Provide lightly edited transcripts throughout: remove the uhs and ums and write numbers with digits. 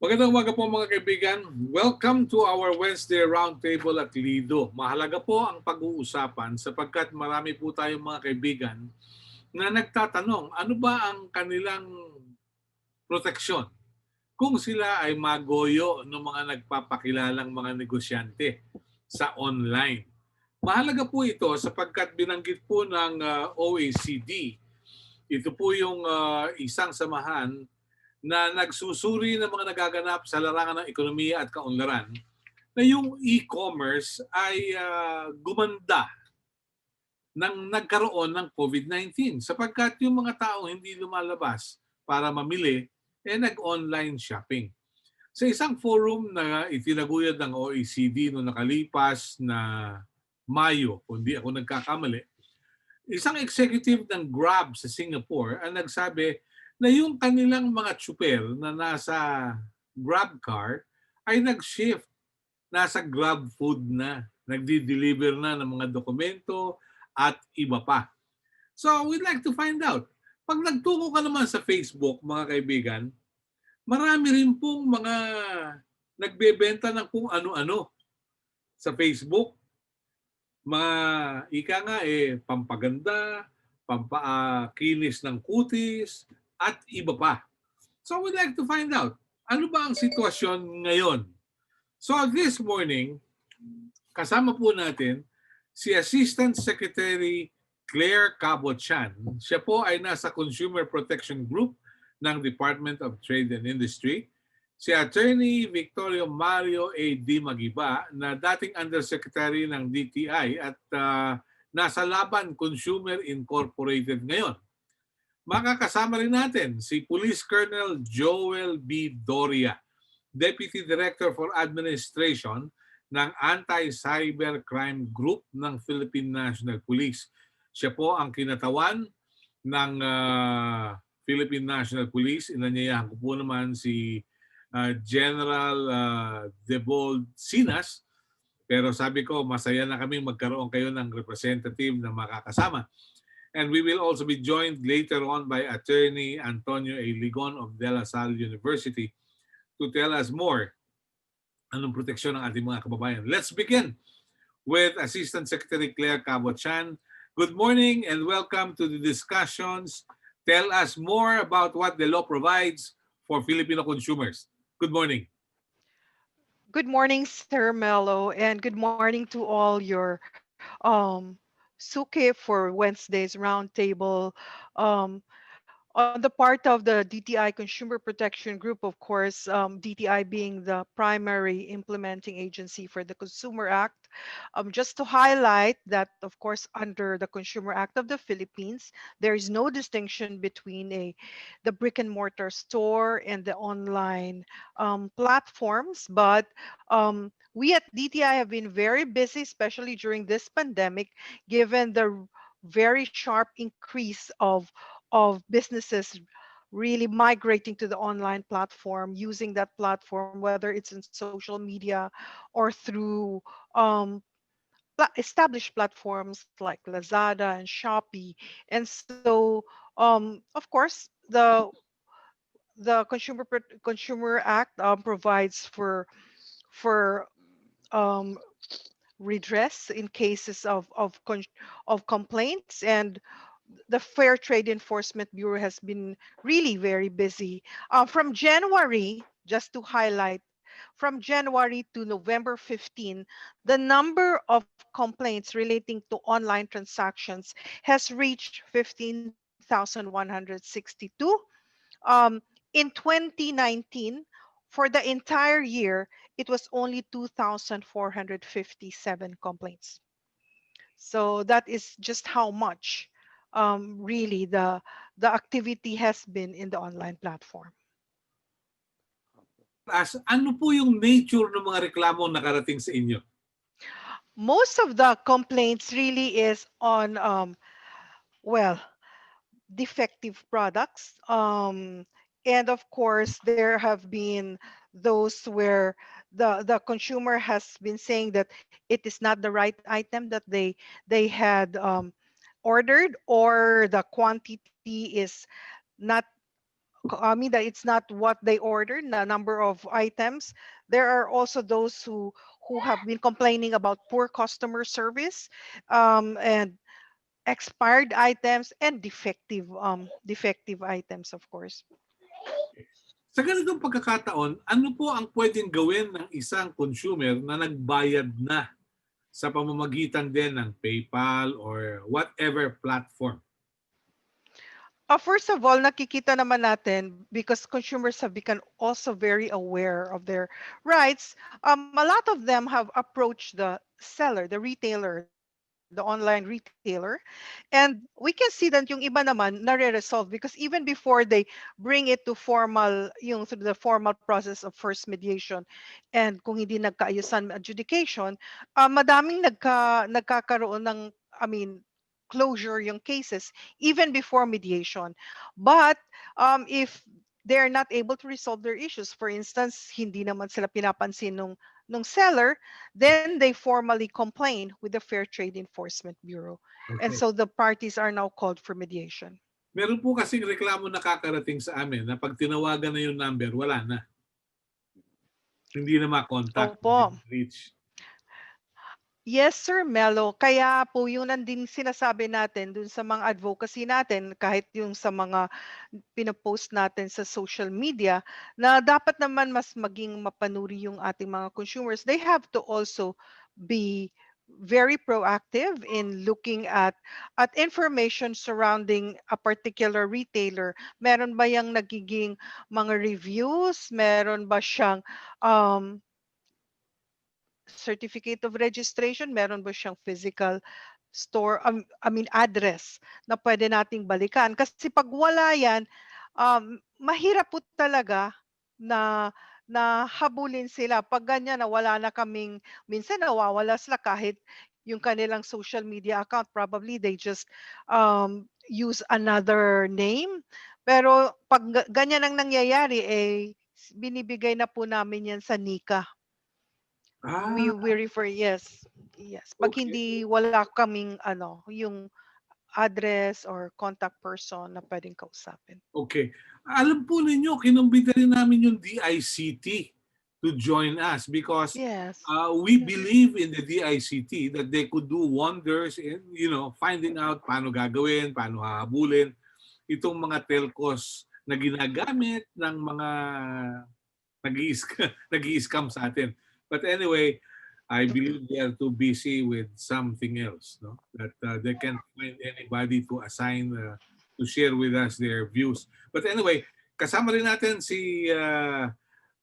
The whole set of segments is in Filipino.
Magandang umaga po mga kaibigan. Welcome to our Wednesday Roundtable at Lido. Mahalaga po ang pag-uusapan sapagkat marami po tayong mga kaibigan na nagtatanong ano ba ang kanilang proteksyon kung sila ay magoyo ng mga nagpapakilalang mga negosyante sa online. Mahalaga po ito sapagkat binanggit po ng OECD. Ito po yung isang samahan na nagsusuri ng mga nagaganap sa larangan ng ekonomiya at kaunlaran na yung e-commerce ay gumanda nang nagkaroon ng COVID-19 sapagkat yung mga tao hindi lumalabas para mamili, nag-online shopping. Sa isang forum na itinaguyod ng OECD noong nakalipas na Mayo, kung di ako nagkakamali, isang executive ng Grab sa Singapore ang nagsabi na yung kanilang mga tsuper na nasa Grab car ay nag-shift, nasa Grab food na, nagdi-deliver na ng mga dokumento at iba pa. So we'd like to find out. Pag nagtungo ka naman sa Facebook, mga kaibigan, marami rin pong mga nagbebenta ng kung ano-ano sa Facebook. Mga ika nga pampaganda, pampakinis ng kutis, at iba pa. So we'd like to find out, ano ba ang sitwasyon ngayon? So this morning, kasama po natin si Assistant Secretary Claire Cabo-Chan. Siya po ay nasa Consumer Protection Group ng Department of Trade and Industry. Si Attorney Victorio Mario A. D. Magiba na dating Undersecretary ng DTI at nasa Laban Consumer Incorporated ngayon. Makakasama rin natin si Police Colonel Joel B. Doria, Deputy Director for Administration ng Anti-Cybercrime Group ng Philippine National Police. Siya po ang kinatawan ng Philippine National Police. Inanyayahan ko po naman si General Debold Sinas. Pero sabi ko, masaya na kami magkaroon kayo ng representative na makakasama. And we will also be joined later on by Attorney Antonio A. Ligon of De La Salle University to tell us more anong proteksyon ng ating mga kababayan. Let's begin with Assistant Secretary Claire Cabo-Chan. Good morning and welcome to the discussions. Tell us more about what the law provides for Filipino consumers. Good morning. Good morning, Sir Mello, and good morning to all your suke for Wednesday's roundtable. On the part of the DTI Consumer Protection Group, of course, DTI being the primary implementing agency for the Consumer Act, just to highlight that, of course, under the Consumer Act of the Philippines, there is no distinction between the brick and mortar store and the online platforms. But we at DTI have been very busy, especially during this pandemic, given the very sharp increase of businesses really migrating to the online platform, using that platform, whether it's in social media or through um, established platforms like Lazada and Shopee. And so, of course, the Consumer Act provides for um, redress in cases of complaints, and the Fair Trade Enforcement Bureau has been really very busy. From January, just to highlight, from January to November 15, the number of complaints relating to online transactions has reached 15,162. In 2019, for the entire year, it was only 2,457 complaints. So that is just how much really the activity has been in the online platform. Ano po yung nature ng mga reklamo nakarating sa inyo? Most of the complaints really is on well, defective products. And of course, there have been those where the consumer has been saying that it is not the right item that they had ordered, or the quantity is not I mean that it's not what they ordered, the number of items. There are also those who have been complaining about poor customer service, and expired items and defective items, of course. Sa ganitong pagkakataon, ano po ang pwedeng gawin ng isang consumer na nagbayad na sa pamamagitan din ng PayPal or whatever platform? First of all, nakikita naman natin because consumers have become also very aware of their rights. A lot of them have approached the seller, the retailer, the online retailer, and we can see that yung iba naman nare-resolve because even before they bring it to formal, yung through the formal process of first mediation, and kung hindi nagkaayusan adjudication, madaming nagkakaroon ng, I mean, closure yung cases even before mediation. But if they're not able to resolve their issues, for instance, hindi naman sila pinapansin nung seller, then they formally complain with the Fair Trade Enforcement Bureau. And Okay. so the parties are now called for mediation. Meron po kasing reklamo nakakarating sa amin na pag tinawagan na yung number, wala na. Hindi na ma-contact, hindi Opo. na reach. Yes, Sir Melo. Kaya po yung nanding sinasabi natin dun sa mga advocacy natin, kahit yung sa mga pinopost natin sa social media, na dapat naman mas maging mapanuri yung ating mga consumers. They have to also be very proactive in looking at information surrounding a particular retailer. Meron ba yang nagiging mga reviews? Meron ba siyang um, certificate of registration? Meron ba siyang physical store, I mean address na pwede nating balikan? Kasi pag wala yan, mahirap po talaga na na habulin sila. Pag ganyan na wala na kaming, minsan nawawala sila kahit yung kanilang social media account, probably they just use another name. Pero pag ganyan ang nangyayari, binibigay na po namin yan sa NICA. We Ah, refer, yes. Yes. Pag okay. hindi wala kaming ano, yung address or contact person na pwedeng kausapin. Okay. Alam po ninyo, kinumbida rin namin yung DICT to join us because Yes. we Yes. believe in the DICT that they could do wonders in, finding out paano gagawin, paano hahabulin itong mga telcos na ginagamit ng mga nag-i-scam sa atin. But anyway, I believe they are too busy with something else, no? That they can't find anybody to assign to share with us their views. But anyway, kasama rin natin si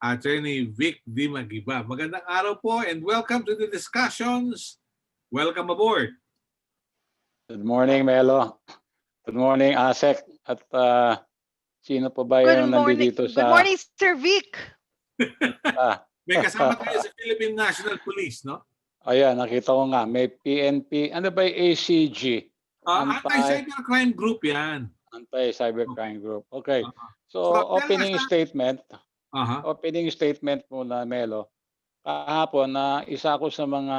Attorney Vic Di Magiba. Magandang araw po and welcome to the discussions. Welcome aboard. Good morning, Melo. Good morning, Asek. At sino pa ba Good yung morning. nandito Good sa... morning, Sir Vic. May kasama tayo sa Philippine National Police, no? Ayan, nakita ko nga. May PNP. Ano ba yung ACG? Anti-cybercrime group yan. Anti-Cybercrime Group. Okay. So, So, tell opening us, statement. Aha. Opening statement muna, Melo. Kahapon na isa ako sa mga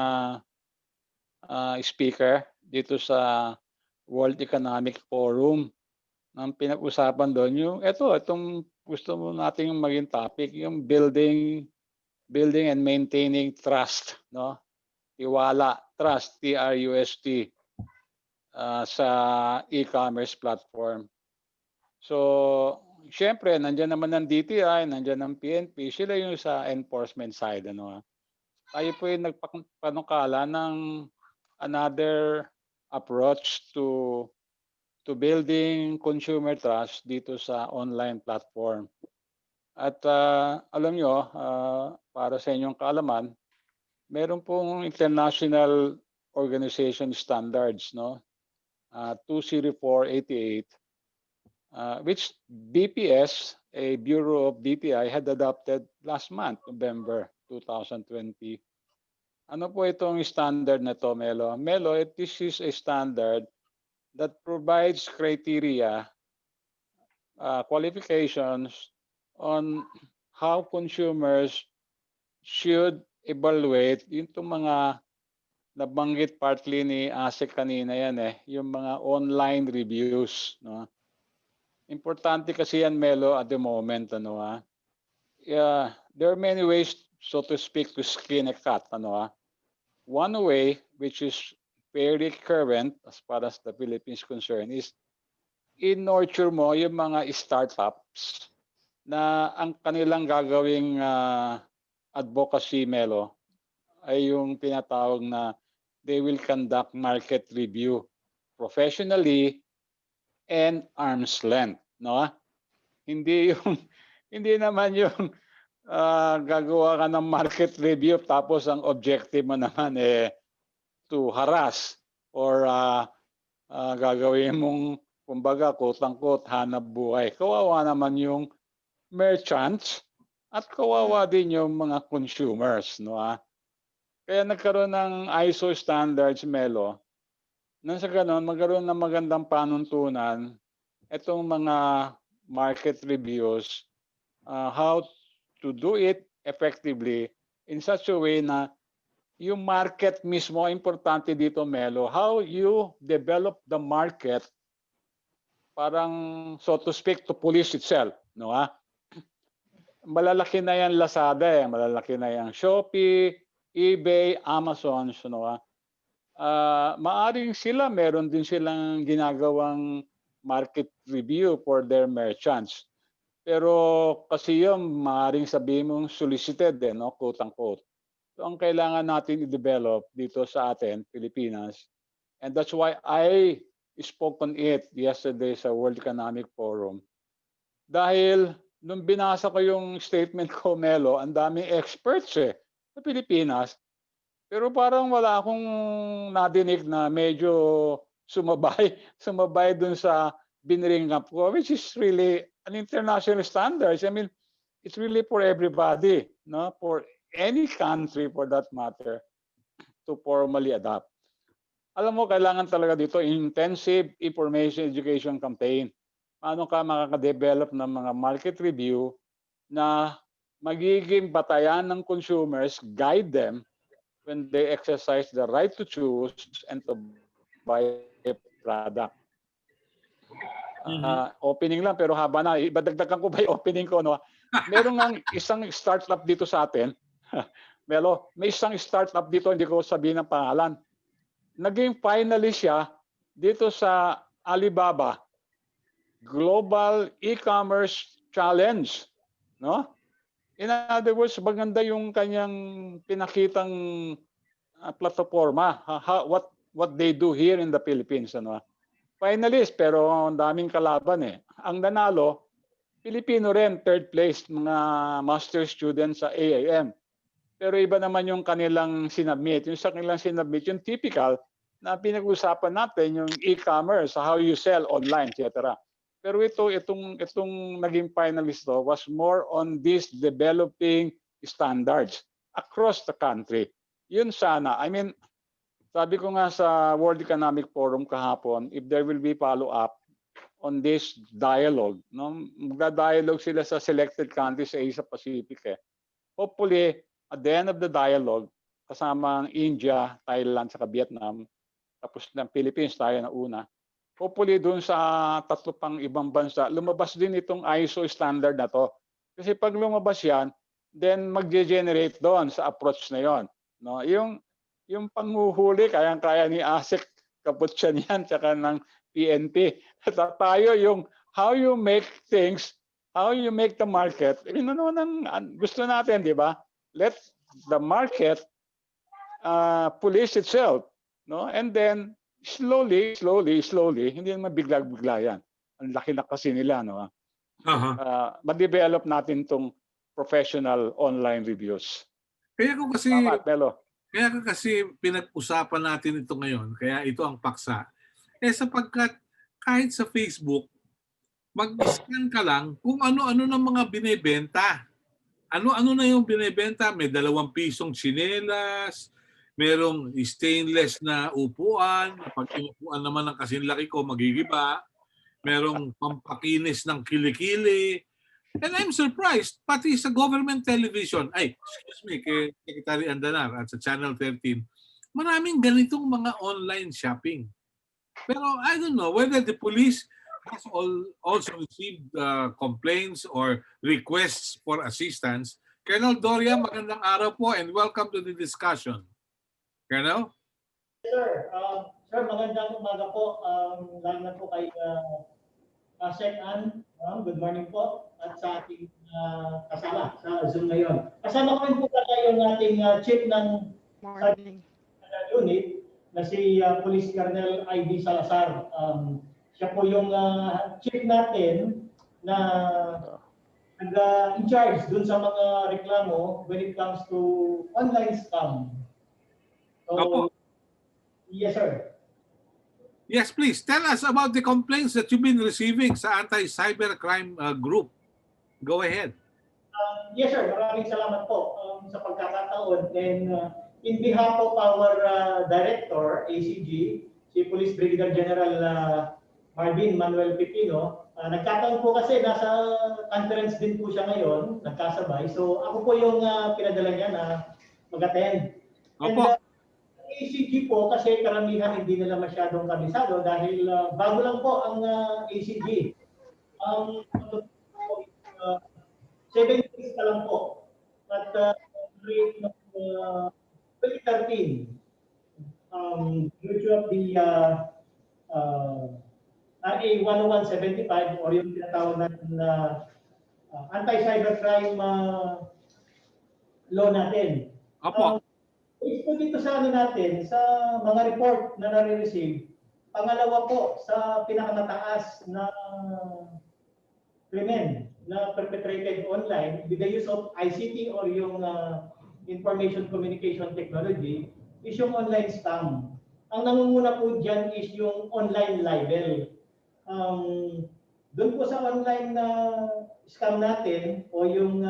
speaker dito sa World Economic Forum. Ang pinag-usapan doon yung itong gusto mo nating maging topic, yung building and maintaining trust, no? Tiwala, trust, TRUST, sa e-commerce platform. So, syempre, nandiyan naman ng DTI, nandiyan ng PNP, sila yung sa enforcement side, ano? Tayo po yung nagpanukala ng another approach to building consumer trust dito sa online platform. At alam nyo, para sa inyong kaalaman, meron pong international organization standards, no? 20488, which BPS, a Bureau of DTI, had adopted last month, November 2020. Ano po itong standard na to, Melo? Melo, this is a standard that provides criteria, qualifications on how consumers should evaluate yung mga nabanggit partly ni Asik kanina yan yung mga online reviews, no? Importante kasi yan, Melo, at the moment, Yeah, there are many ways, so to speak, to skin a cat, One way, which is very current as far as the Philippines concerned, is in-nurture mo yung mga startups na ang kanilang gagawing advocacy, Melo, ay yung tinatawag na they will conduct market review professionally and arm's length, no? Hindi yung hindi naman yung gagawa ka ng market review tapos ang objective mo naman to harass or gagawin mong kumbaga quote-unquote hanap buhay. Kawawa naman yung merchants at kawawa din yung mga consumers, no? Kaya nagkaroon ng ISO standards, Melo. Nang sa ganon, magkaroon ng magandang panuntunan itong mga market reviews, how to do it effectively in such a way na yung market mismo, importante dito, Melo, how you develop the market parang, so to speak, to police itself, no? Malalaki na yan Lazada, malalaki na yan Shopee, eBay, Amazon, maaring sila, meron din silang ginagawang market review for their merchants. Pero kasi yun, maaring sabihin mong solicited, no? Quote-unquote. So ang kailangan natin i-develop dito sa atin, Pilipinas, and that's why I spoke on it yesterday sa World Economic Forum. Dahil nung binasa ko yung statement ko, Melo, ang daming experts sa Pilipinas. Pero parang wala akong nadinig na medyo sumabay dun sa biniring up ko, which is really an international standards. I mean, it's really for everybody, no? For any country for that matter to formally adopt. Alam mo, kailangan talaga dito intensive information education campaign. Paano ka makaka-develop ng mga market review na magiging batayan ng consumers, guide them when they exercise the right to choose and to buy a product. Opening lang, pero haba na. Ibadagdagan ko ba yung opening ko? No? Meron nga isang startup dito sa atin. Melo, may isang startup dito, hindi ko sabihin ang pangalan. Naging finalist siya dito sa Alibaba Global E-commerce Challenge, no? In other words, maganda yung kanyang pinakitang plataforma, what they do here in the Philippines, Finalist, pero ang daming kalaban Ang nanalo, Pilipino rin, third place, mga master students sa AIM. Pero iba naman yung kanilang sinubmit. Yung sa kanilang sinubmit, yung typical na pinag-usapan natin, yung e-commerce, how you sell online, etc. Pero itong naging finalist was more on this developing standards across the country. Yun sana. I mean, sabi ko nga sa World Economic Forum kahapon, if there will be follow-up on this dialogue, no? Magda-dialogue sila sa selected countries sa Asia Pacific. Hopefully, at the end of the dialogue, kasama ang India, Thailand, saka Vietnam, tapos ng Philippines, tayo na una. Hopefully, doon sa tatlo pang ibang bansa, lumabas din itong ISO standard na to. Kasi pag lumabas yan, then mag-generate doon sa approach na yon. No? Yung panghuhuli, kayang-kaya ni ASEC, kaputyan yan, tsaka ng PNP. Tayo yung how you make things, how you make the market, gusto natin, di ba? Let the market police itself, no? And then slowly, hindi naman bigla-bigla yan. Ang laki na kasi nila, no? Ma-develop natin tong professional online reviews. Kaya ko kasi Tama, Melo. Kaya kasi pinag-usapan natin ito ngayon, kaya ito ang paksa. Sapagkat kahit sa Facebook, mag-scan ka lang kung ano-ano ng mga binebenta. Ano-ano na yung binebenta? May 2 pisong tsinelas, merong stainless na upuan, pag inupuan naman ng kasinlaki ko, magigiba. Merong pampakinis ng kilikili. And I'm surprised, pati sa government television, excuse me, kay Secretary Andanar at sa Channel 13, maraming ganitong mga online shopping. Pero I don't know whether the police has also received complaints or requests for assistance. Colonel Doria, magandang araw po and welcome to the discussion. Colonel? Sir, sir, magandang umaga po. Lalo na po kay Sec Ann. Good morning po. At sa ating kasama sa Zoom ngayon. Kasama ko rin po pala yung ating chief ng Morning. unit na si Police Colonel I.D. Salazar. Siya po yung chief natin na in charge dun sa mga reklamo when it comes to online scam. Opo. Yes, sir. Yes, please. Tell us about the complaints that you've been receiving sa anti-cybercrime group. Go ahead. Yes, sir. Maraming salamat po sa pagkakataon. And in behalf of our Director, ACG, si Police Brigadier General Marvin Manuel Pipino, nagkataon po kasi nasa conference din po siya ngayon, nagkasabay. So ako po yung pinadala niya na mag-attend. Opo. ACG po kasi karamihan hindi nila masyadong kabisado dahil bago lang po ang ACG. 7 years pa lang po. At 2013, due of the RA 10175 or yung tinatawag natin na anti-cybercrime law natin. Opo. Ito dito sa natin, sa mga report na nare-receive, pangalawa po sa pinakamataas na krimen na perpetrated online with the use of ICT or yung information communication technology is yung online scam. Ang nangunguna po dyan is yung online libel. Doon po sa online scam natin o yung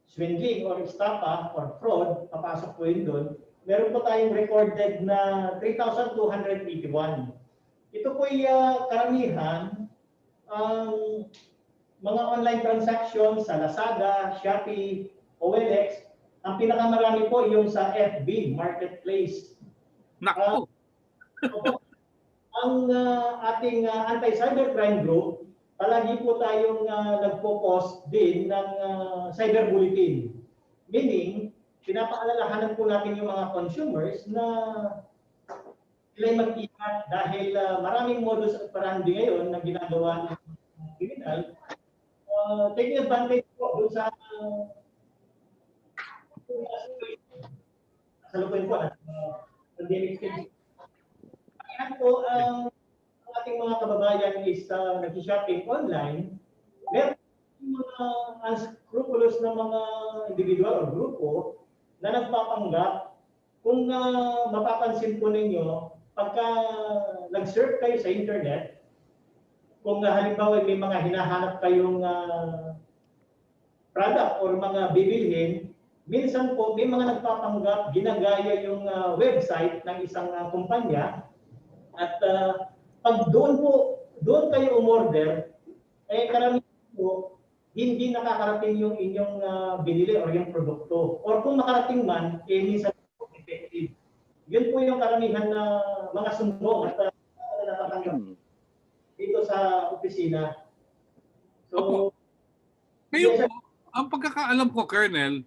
swindling or estafa or fraud, papasok po yun doon, meron po tayong recorded na 3,281. Ito po ay karamihan mga online transactions sa Lazada, Shopee, OLX. Ang pinakamarami po yung sa FB, Marketplace. Naku. Ang ating anti-cybercrime group, palagi po tayong nagpo-post din ng cyber bulletin. Meaning, pinapaalalahanan po natin yung mga consumers na sila'y mag-ingat dahil maraming modus operandi ngayon na ginagawa ng criminal. Taking advantage po doon sa salukuyan po na pandemic stage. Kaya po, ang ating mga kababayan is nag-shopping online, meron mga unscrupulous na mga individual o grupo na nagpapanggap. Kung mapapansin po ninyo, pagka nag-surf kayo sa internet, kung halimbawa may mga hinahanap kayong product or mga bibilhin, minsan po may mga nagpapanggap, ginagaya yung website ng isang kumpanya at pag doon kayo umorder, karamihan po, hindi nakakarating yung inyong binili or yung produkto. Or kung makarating man, minsan po effective. Yun po yung karamihan na mga sumbong at natatanggap dito sa opisina. So, Ngayon po, ang pagkakaalam ko, Colonel,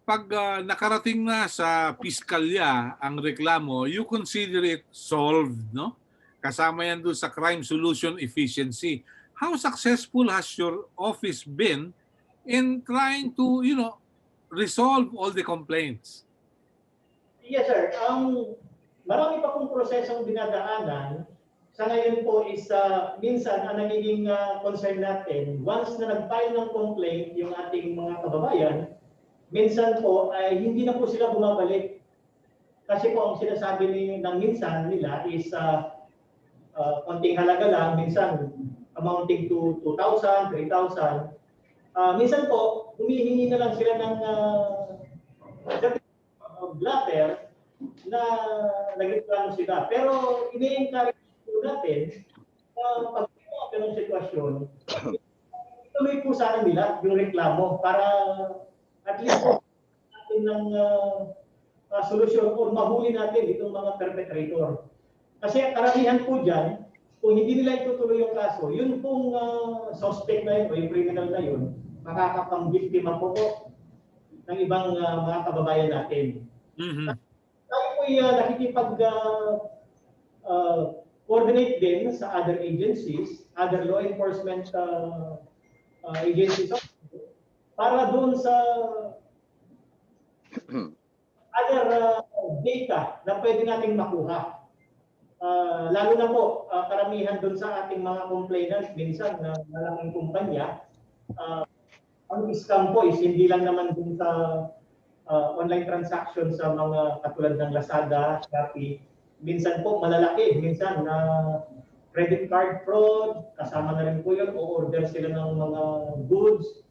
pag nakarating na sa piskalya ang reklamo, you consider it solved, no? Kasama yan doon sa crime solution efficiency. How successful has your office been in trying to, resolve all the complaints? yes sir, marami pa pong prosesong dinadaanan. Sa ngayon po is minsan ang nagiging concern natin, once na nag-file ng complaint yung ating mga kababayan, minsan po ay hindi na po sila bumabalik. Kasi po ang sinasabi ng minsan nila is konting halaga lang, minsan amounting to 2,000, 3,000. Minsan po, humihingi na lang sila ng blatter na nagreklamo sila. Pero ini-encourage po natin pag ganong sitwasyon, ituloy po sa nila yung reklamo para at least po natin ng solusyon o mahuli natin itong mga perpetrator. Kasi karamihan po dyan, kung hindi nila itutuloy yung kaso, yun pong suspect na yun o yung criminal na yun, makakapang-biktima po ng ibang mga kababayan natin. Mhm. Tayo po nakikipag-coordinate din sa other agencies, other law enforcement agencies para doon sa other data na pwede nating makuha. Lalo na po, karamihan doon sa ating mga complainants, minsan na malaking kumpanya, ang scam po is hindi lang naman dun sa online transaction sa mga katulad ng Lazada, Shopee. Minsan po malalaki, minsan na credit card fraud, kasama na rin po yun, o-order sila ng mga goods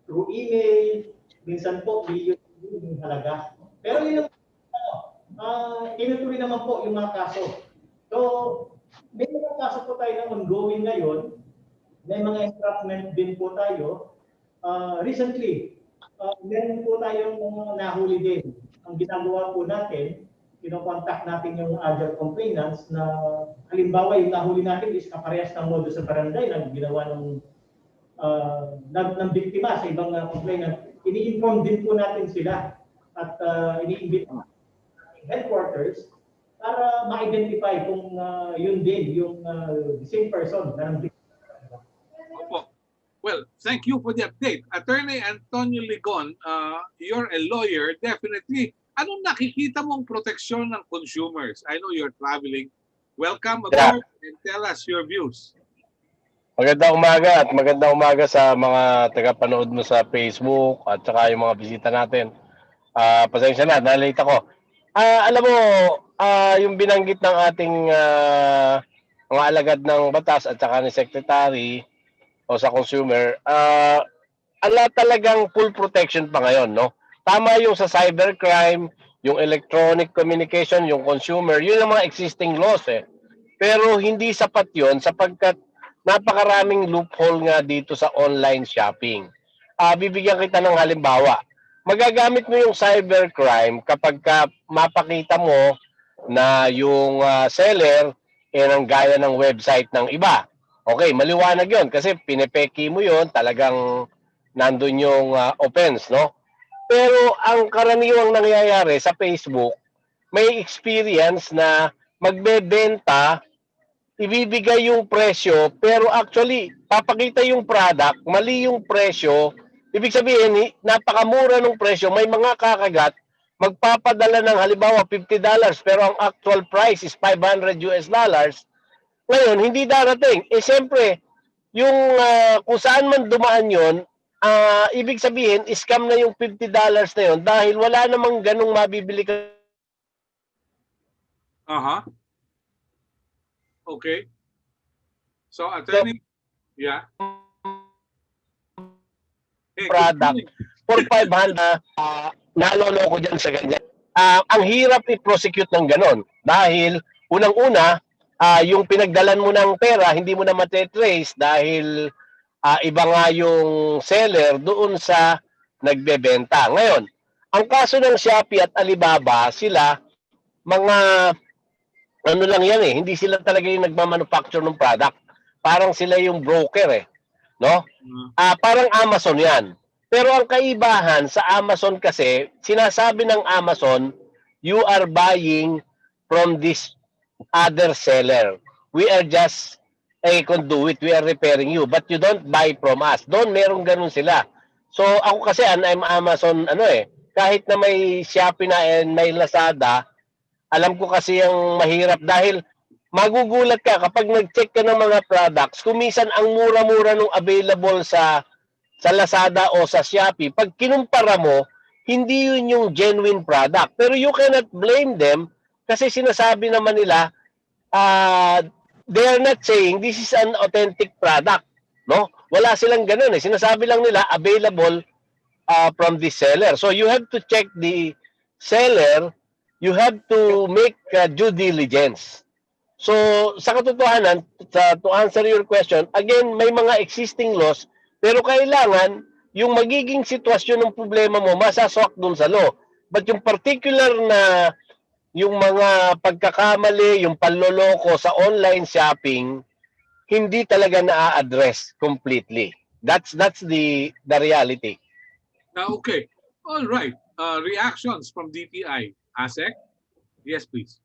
through email, minsan po million yung halaga. Pero yun tinutuloy naman po yung mga kaso. So, may mga kaso po tayo na ongoing ngayon, may mga entrapment din po tayo. Recently, meron po tayong nahuli din. Ang ginagawa po natin, kinokontak natin yung other complainants na halimbawa yung nahuli natin is kaparehas ng modus operandi na ginawa ng biktima sa ibang complainant. Ini-inform din po natin sila at ini-invite headquarters para ma-identify kung yun din yung same person na ng biktima. Opo. Well, thank you for the update. Attorney Antonio Ligon, you're a lawyer, definitely. Anong nakikita mong proteksyon ng consumers? I know you're traveling. Welcome aboard and tell us your views. Magandang umaga at magandang umaga sa mga tagapanood mo sa Facebook at saka yung mga bisita natin. Pasensya na, nalate ako. Alam mo, yung binanggit ng ating mga alagad ng batas at saka ni Secretary o sa consumer, ala talagang full protection pa ngayon, no? Tama yung sa cybercrime, yung electronic communication, yung consumer, yun ang mga existing laws eh. Pero hindi sapat yun sapagkat napakaraming loophole nga dito sa online shopping. Bibigyan kita ng halimbawa. Magagamit mo yung cybercrime kapag mapakita mo na yung seller ang gaya ng website ng iba. Okay, maliwanag yun kasi pinepeki mo yun, talagang nandun yung offense, no? Pero ang karaniwang nangyayari sa Facebook, may experience na magbebenta, ibibigay yung presyo, pero actually, papakita yung product, mali yung presyo, ibig sabihin, napakamura ng presyo, may mga kakagat, magpapadala ng halimbawa $50, pero ang actual price is $500. Ngayon, hindi darating. Siyempre, yung kung saan man dumaan yun, ibig sabihin, scam na yung $50 na yun dahil wala namang ganong mabibili ka. Okay. So, attorney, yeah. Product for 500, naloloko dyan sa ganyan. Ang hirap i-prosecute ng ganon dahil unang-una, yung pinagdalan mo ng pera, hindi mo na matetrace dahil iba nga yung seller doon sa nagbebenta. Ngayon, ang kaso ng Shopee at Alibaba, sila, mga ano lang yan eh, hindi sila talaga yung nagmamanufacture ng product. Parang sila yung broker eh. No? Parang Amazon yan. Pero ang kaibahan sa Amazon kasi, sinasabi ng Amazon, you are buying from this other seller. We are just a conduit, we are repairing you, but you don't buy from us. Doon merong ganun sila. So ako kasi, I'm Amazon, kahit na may Shopee na and may Lazada, alam ko kasi yung mahirap dahil magugulat ka kapag nag-check ka ng mga products, kung minsan ang mura-mura nung available sa Lazada o sa Shopee, pag kinumpara mo, hindi yun yung genuine product. Pero you cannot blame them kasi sinasabi naman nila, they are not saying this is an authentic product. No? Wala silang ganun eh. Sinasabi lang nila available from the seller. So you have to check the seller, you have to make due diligence. So sa katotohanan, to answer your question, again, may mga existing laws, pero kailangan yung magiging sitwasyon ng problema mo masaswak dun sa law. But yung particular na yung mga pagkakamali, yung panloloko sa online shopping, hindi talaga na-address completely. That's the reality. Okay. All right. Reactions from DTI. ASEC? Yes, please.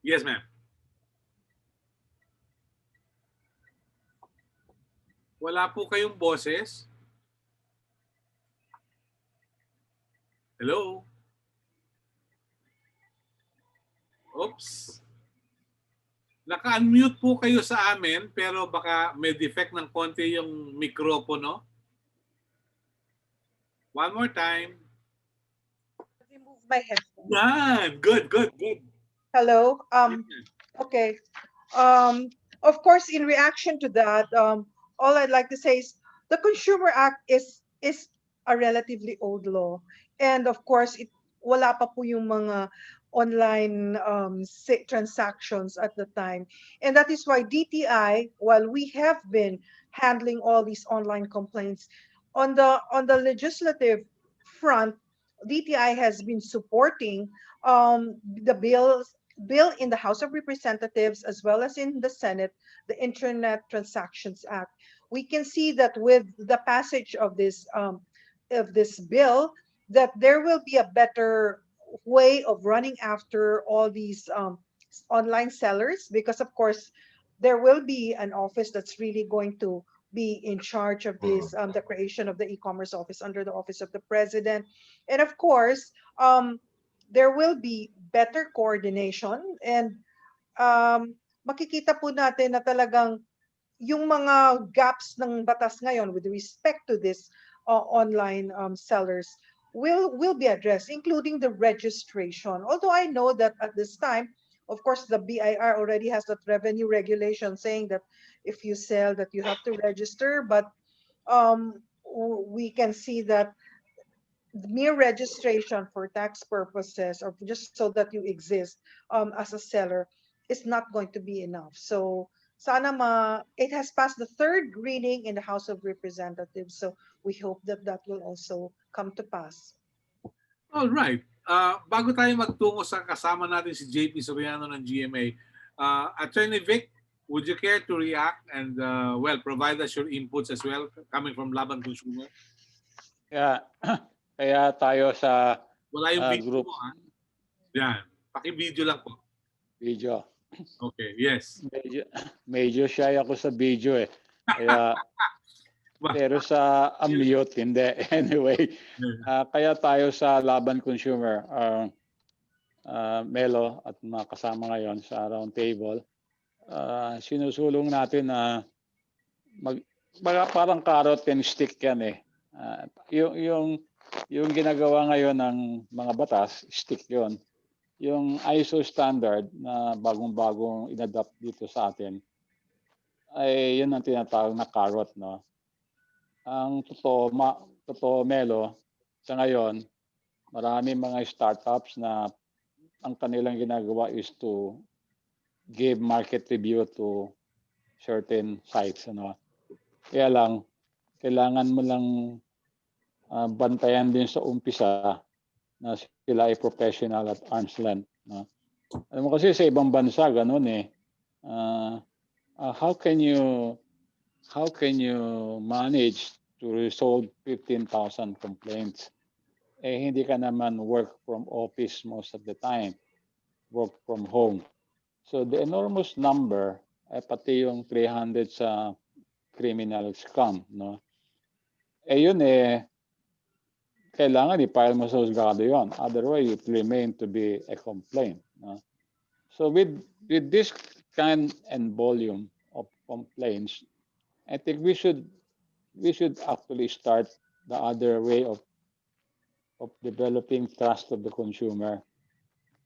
Yes, ma'am. Wala po kayong boses? Hello? Oops. Naka-unmute po kayo sa amin pero baka may defect ng konti yung mikropono. One more time. Remove my headphone. Yan. Good, good, good. Hello. Okay. Of course, in reaction to that, all I'd like to say is the Consumer Act is a relatively old law, and of course, wala pa po yung mga online transactions at the time, and that is why DTI, while we have been handling all these online complaints, on the legislative front, DTI has been supporting the bill in the House of Representatives as well as in the Senate, the Internet Transactions Act. We can see that with the passage of this bill, that there will be a better way of running after all these online sellers, because of course there will be an office that's really going to be in charge of this, the creation of the e-commerce office under the office of the president, and of course there will be better coordination, and makikita po natin na talagang yung mga gaps ng batas ngayon with respect to this online sellers will be addressed, including the registration. Although I know that at this time, of course, the BIR already has that revenue regulation saying that if you sell, that you have to register, but we can see that mere registration for tax purposes or just so that you exist as a seller is not going to be enough. So it has passed the third reading in the House of Representatives. So we hope that that will also come to pass. All right. Bago tayo magtungo sa kasama natin si JP Soriano ng GMA, Attorney Vic, would you care to react and provide us your inputs as well coming from Laban Consumer? Kaya tayo sa Wala yung video group mo, ha? Yan. Paki-video lang po. video. Okay, yes. Medyo shy ako sa video eh. Kaya pero sa unmute hindi. Anyway, kaya tayo sa Laban Consumer, Melo at mga kasama ngayon sa Roundtable, sinusulong natin na parang carrot and stick yan eh. Yung ginagawa ngayon ng mga batas, stick yon. Yung ISO standard na bagong-bagong inadapt dito sa atin, ay yun ang tinatawag na carrot, no? Ang totoo Melo, sa ngayon, marami mga startups na ang kanilang ginagawa is to give market review to certain sites, ano. Kaya lang, kailangan mo lang bantayan din sa umpisa na sila ay professional at arm's length. No? Alam mo kasi sa ibang bansa, ganun eh. How can you manage to resolve 15,000 complaints? Eh, hindi ka naman work from office most of the time. Work from home. So the enormous number, pati yung 300 sa criminal scam, no? Eh yun eh, kailangan i-file mo sa husgado yun. Otherwise, it remain to be a complaint. No? So with this kind and volume of complaints, I think we should actually start the other way of developing trust of the consumer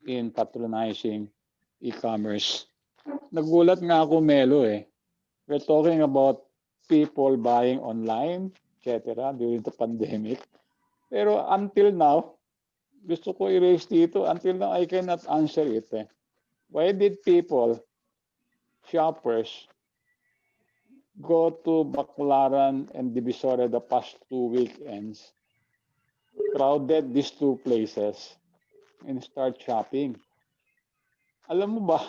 in patronizing e-commerce. Nagulat nga ako, Melo eh. We're talking about people buying online, etc. during the pandemic. Pero until now, gusto ko i-raise dito, until now I cannot answer it. Eh. Why did people, shoppers, go to Baclaran and Divisoria the past 2 weekends, crowded these two places, and start shopping? alam mo ba,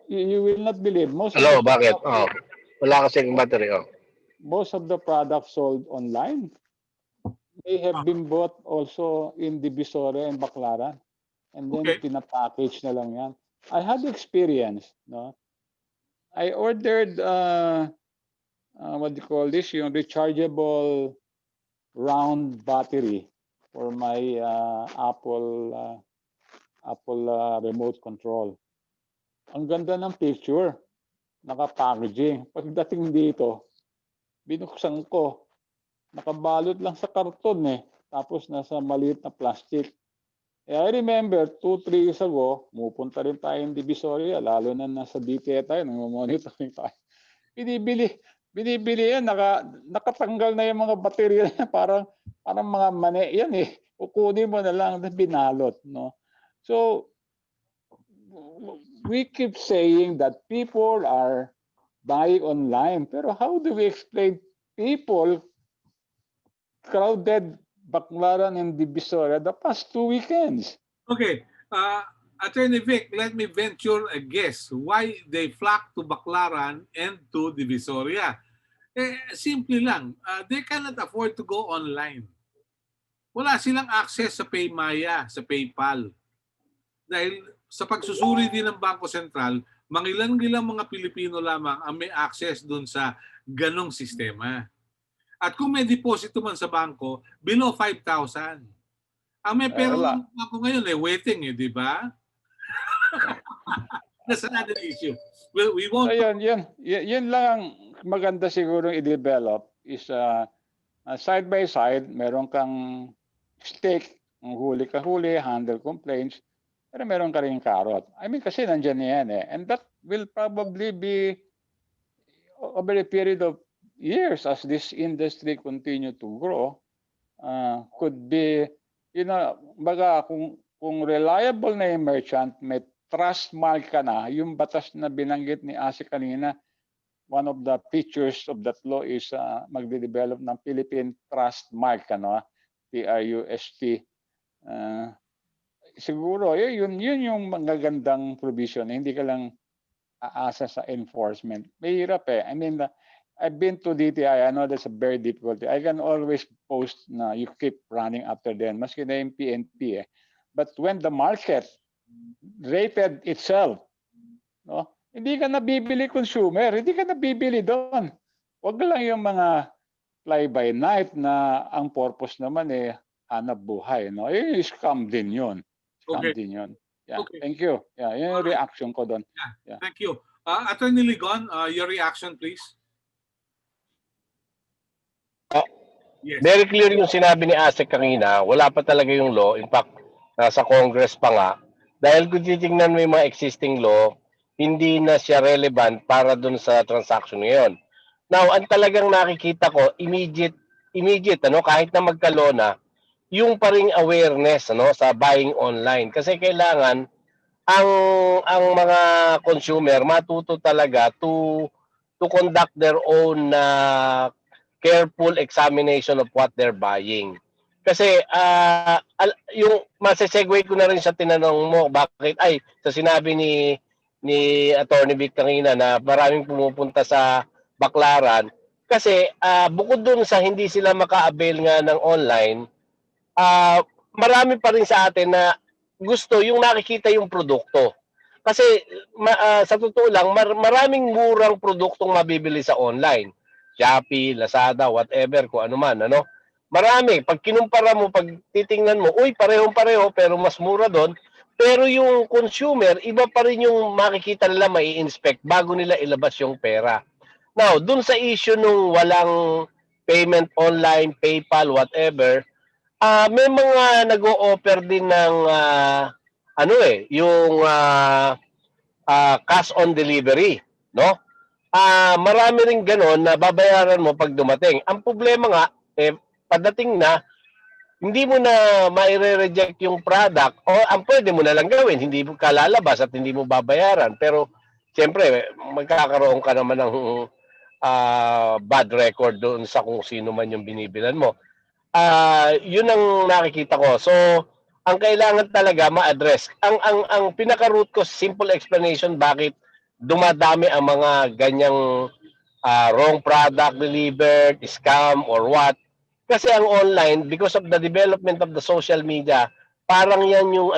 you will not believe, Hello, bakit? Wala kasing battery. most of the products sold online, they have been bought also in Divisoria and Baclaran. And then Okay. pinapackage na lang yan. I had experience, no? I ordered, what do you call this, yung rechargeable round battery for my Apple remote control. Ang ganda ng picture, naka-packaging. Pagdating dito, binuksan ko, nakabalot lang sa karton tapos nasa maliit na plastic. I remember 2-3 years ago, pupunta rin tayo ng Divisoria, lalo na nasa DTE tayo, nag-monitoring tayo. Binibili yan, nakatanggal na yung mga baterya na parang mga mani yan Kukunin mo na lang, binalot, no? So, we keep saying that people are buying online, pero how do we explain people crowded Baclaran and Divisoria the past 2 weekends? Okay. Attorney Vic, let me venture a guess why they flock to Baclaran and to Divisoria. Simple lang. They cannot afford to go online. Wala silang access sa Paymaya, sa PayPal. Dahil sa pagsusuri din ng Bangko Sentral, mangilan-ngilang mga Pilipino lamang ang may access dun sa ganong sistema. At kung may deposito man sa bangko, below 5,000. Ang may pera lang ako ngayon waiting di ba? That's another issue. Well, we won't... So yan lang ang maganda siguro i-develop is side by side, meron kang stake, huli ka huli, handle complaints, pero meron ka rin carrot. I mean, kasi nandyan yan And that will probably be over a period of years as this industry continue to grow, could be, baga kung reliable na yung merchant, may trust mark ka na, yung batas na binanggit ni Ase kanina, one of the features of that law is magde-develop ng Philippine Trust Mark, TRUST. Siguro, yun yung magagandang provision. Hindi ka lang aasa sa enforcement. Mahirap I mean, I've been to DTI. I know that's a very difficult. I can always post na you keep running after them. Maski na yung PNP But when the market rated itself, no, hindi ka nabibili consumer. Hindi ka nabibili doon. Huwag lang yung mga fly by night na ang purpose naman hanap buhay. No? Scam din yun. Scam din yun. Yeah. Okay. Thank you. Yeah, yun yung reaction ko doon. Yeah. Thank you. Attorney Ligon, your reaction please. Yes. Very clear yung sinabi ni Asek kanina. Wala pa talaga yung law. In fact, nasa Congress pa nga. Dahil kung titingnan mo yung mga existing law, hindi na siya relevant para dun sa transaction ngayon. Now, ang talagang nakikita ko, immediate, kahit na magka-law na, yung pa ring awareness sa buying online. Kasi kailangan ang mga consumer matuto talaga to conduct their own careful examination of what they're buying. Kasi yung masesegue ko na rin sa tinanong mo, bakit sa sinabi ni Attorney Vic kanina na maraming pumupunta sa Baclaran kasi bukod dun sa hindi sila maka-avail nga ng online, marami pa rin sa atin na gusto yung nakikita yung produkto. Kasi sa totoo lang, maraming murang produktong mabibili sa online. Shopee, Lazada, whatever, kung ano man, Marami. Pag kinumpara mo, pag titingnan mo, parehong-pareho, pero mas mura doon. Pero yung consumer, iba pa rin yung makikita nila, mai-inspect bago nila ilabas yung pera. Now, dun sa issue nung walang payment online, PayPal, whatever, may mga nag-o-offer din ng yung cash on delivery, no? Marami ring gano'n na babayaran mo pag dumating. Ang problema nga, pagdating na, hindi mo na maire-reject yung product o ang pwede mo na lang gawin, hindi mo kalalabas at hindi mo babayaran. Pero, siyempre, magkakaroon ka naman ng bad record doon sa kung sino man yung binibilan mo. Yun ang nakikita ko. So, ang kailangan talaga ma-address. Ang pinaka-root cause, simple explanation bakit dumadami ang mga ganyang wrong product delivered, scam, or what. Kasi ang online, because of the development of the social media, parang yan yung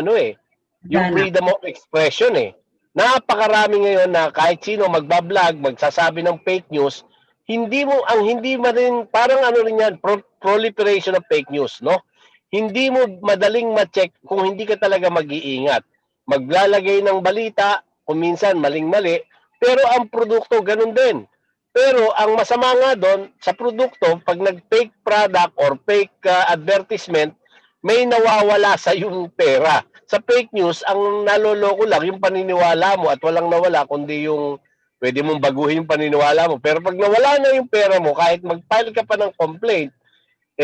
yung freedom of expression eh. Napakarami ngayon na kahit sino magbablog, magsasabi ng fake news, hindi mo rin, parang rin yan, proliferation of fake news, no? Hindi mo madaling ma-check kung hindi ka talaga mag-iingat. Maglalagay ng balita, kung minsan maling-mali, pero ang produkto ganun din. Pero ang masama nga doon, sa produkto, pag nag-fake product or fake advertisement, may nawawala sa yung pera. Sa fake news, ang naloloko lang yung paniniwala mo at walang nawala, kundi yung pwede mong baguhin yung paniniwala mo. Pero pag nawala na yung pera mo, kahit mag-file ka pa ng complaint,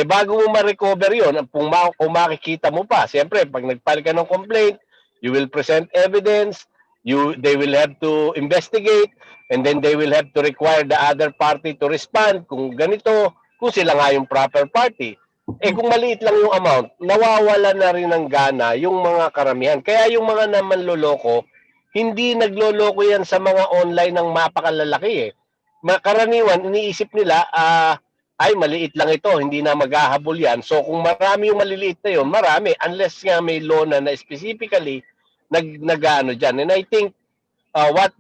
bago mo ma-recover yun, kung makikita mo pa, siyempre, pag nag-file ka ng complaint, you will present evidence, they will have to investigate, and then they will have to require the other party to respond kung ganito, kung sila nga yung proper party. Kung maliit lang yung amount, nawawala na rin ng gana yung mga karamihan. Kaya yung mga naman loloko, hindi nagloloko yan sa mga online ng mapakalalaki eh. Karaniwan, iniisip nila, ay maliit lang ito, hindi na maghahabol yan. So kung marami yung maliliit na yun, marami, unless nga may law na specifically nag-ano dyan. And I think what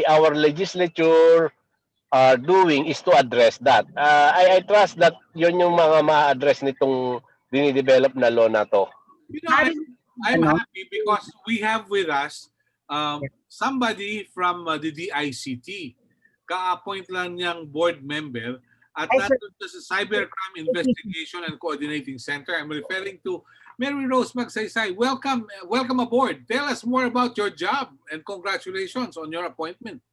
our legislature are doing is to address that. I trust that yun yung mga ma-address nitong dinidevelop na law na to. You know, I'm happy because we have with us somebody from the DICT. Ka-appoint lang niyang board member at nandun sa Cybercrime Investigation and Coordinating Center. I'm referring to Mary Rose Magsaysay. Welcome aboard. Tell us more about your job and congratulations on your appointment.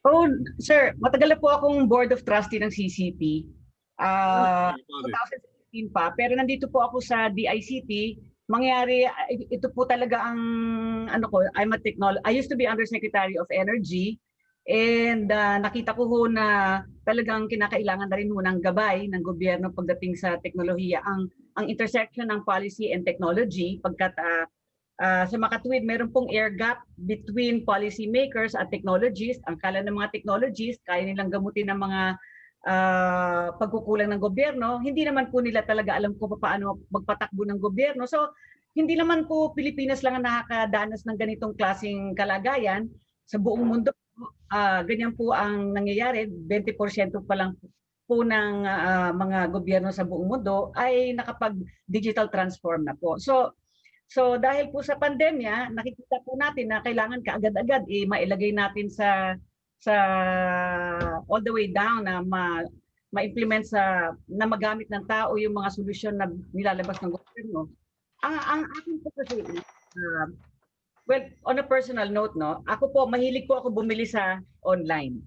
Oh, sir, matagal na po akong Board of Trustee ng CCP. 2016 pa, pero nandito po ako sa DICT. Mangyari, ito po talaga ang I used to be Undersecretary of Energy, and nakita ko ho na talagang kinakailangan na rin ho ng gabay ng gobyerno pagdating sa teknolohiya, ang intersection ng policy and technology, pagkat sa makatuwid, meron pong air gap between policy makers at technologists. Ang kala ng mga technologists, kaya nilang gamutin ng mga pagkukulang ng gobyerno. Hindi naman po nila talaga alam kung paano magpatakbo ng gobyerno. So, hindi naman po Pilipinas lang ang nakakadanas ng ganitong klaseng kalagayan. Sa buong mundo, ganyan po ang nangyayari. 20% pa lang po ng mga gobyerno sa buong mundo ay nakapag-digital transform na po. So dahil po sa pandemya, nakikita po natin na kailangan kaagad-agad mailagay natin sa all the way down na ma-implement na magamit ng tao yung mga solusyon na nilalabas ng gobyerno. Ang akin po kasi, well, on a personal note, no, mahilig po ako bumili sa online.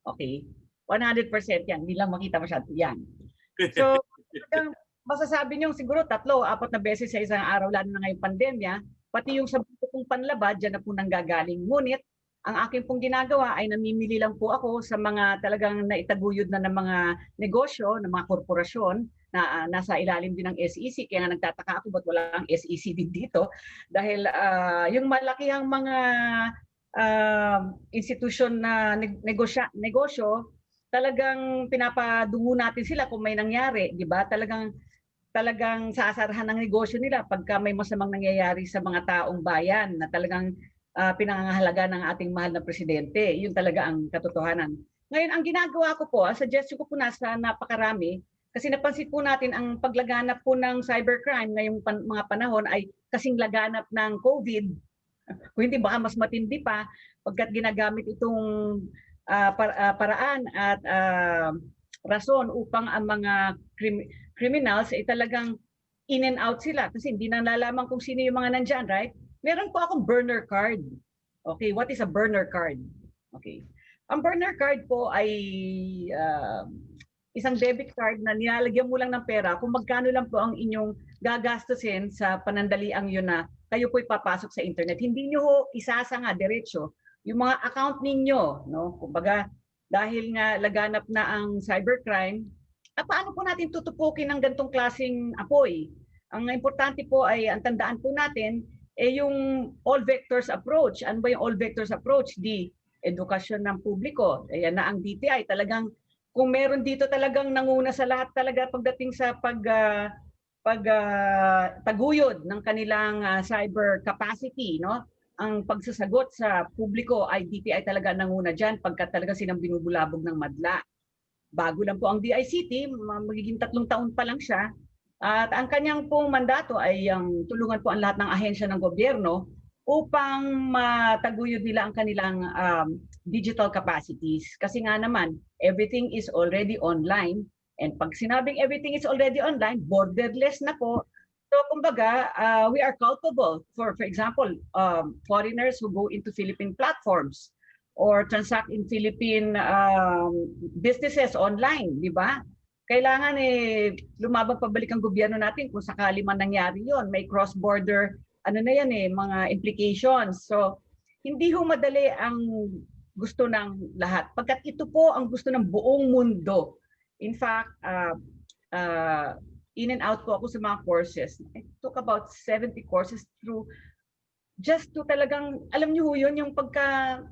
Okay? 100% yan, hindi lang makita masyado yan. So, masasabi niyo siguro 3-4 na beses sa isang araw, lalo na ngayong pandemya, pati yung sa kong panlabad, dyan na po nanggagaling. Ngunit, ang akin pong ginagawa ay namimili lang po ako sa mga talagang naitaguyod na ng mga negosyo, ng mga korporasyon na nasa ilalim din ng SEC. Kaya nga nagtataka ako ba't wala ang SEC din dito. Dahil yung malakihang mga institusyon na negosyo, talagang pinapadungo natin sila kung may nangyari, di ba? Talagang saasarahan ng negosyo nila pagka may masamang nangyayari sa mga taong bayan na talagang pinangangahalaga ng ating mahal na presidente. Yun talaga ang katotohanan. Ngayon, ang ginagawa ko po, suggestion ko po nasa napakarami, kasi napansin po natin ang paglaganap po ng cybercrime ngayong mga panahon ay kasing laganap ng COVID. Kung hindi, baka mas matindi pa pagkat ginagamit itong paraan at rason upang ang mga criminals ay talagang in and out sila kasi hindi na nalalaman kung sino yung mga nandyan, right? Meron po akong burner card. Okay, what is a burner card? Okay. Ang burner card po ay isang debit card na nilalagyan mo lang ng pera kung magkano lang po ang inyong gagastusin sa panandaliang yun na kayo po'y papasok sa internet. Hindi nyo ho isasanga diretso yung mga account ninyo, no? Kumbaga, dahil nga laganap na ang cybercrime, paano po natin tutupukin ng gantong klaseng apoy? Ang importante po ay, ang tandaan po natin, yung all vectors approach. Ano ba yung all vectors approach? Di edukasyon ng publiko. Ayan na ang DTI. Talagang, kung meron dito talagang nanguna sa lahat talaga pagdating sa taguyod ng kanilang cyber capacity, no? Ang pagsasagot sa publiko ay DTI talaga nanguna dyan pagka talaga silang binubulabog ng madla. Bago lang po ang DICT, magiging 3 taon pa lang siya. At ang kanyang pong mandato ay tulungan po ang lahat ng ahensya ng gobyerno upang mataguyod nila ang kanilang digital capacities. Kasi nga naman, everything is already online. And pag sinabing everything is already online, borderless na po. So kumbaga, we are culpable for example, foreigners who go into Philippine platforms or transact in Philippine businesses online, di ba? Kailangan lumabang pabalik ang gobyerno natin kung sakali man nangyari yon. May cross-border, mga implications. So, hindi ho madali ang gusto ng lahat. Pagkat ito po ang gusto ng buong mundo. In fact, in and out po ako sa mga courses. I took about 70 courses through just to talagang, alam niyo ho yun, yung pagka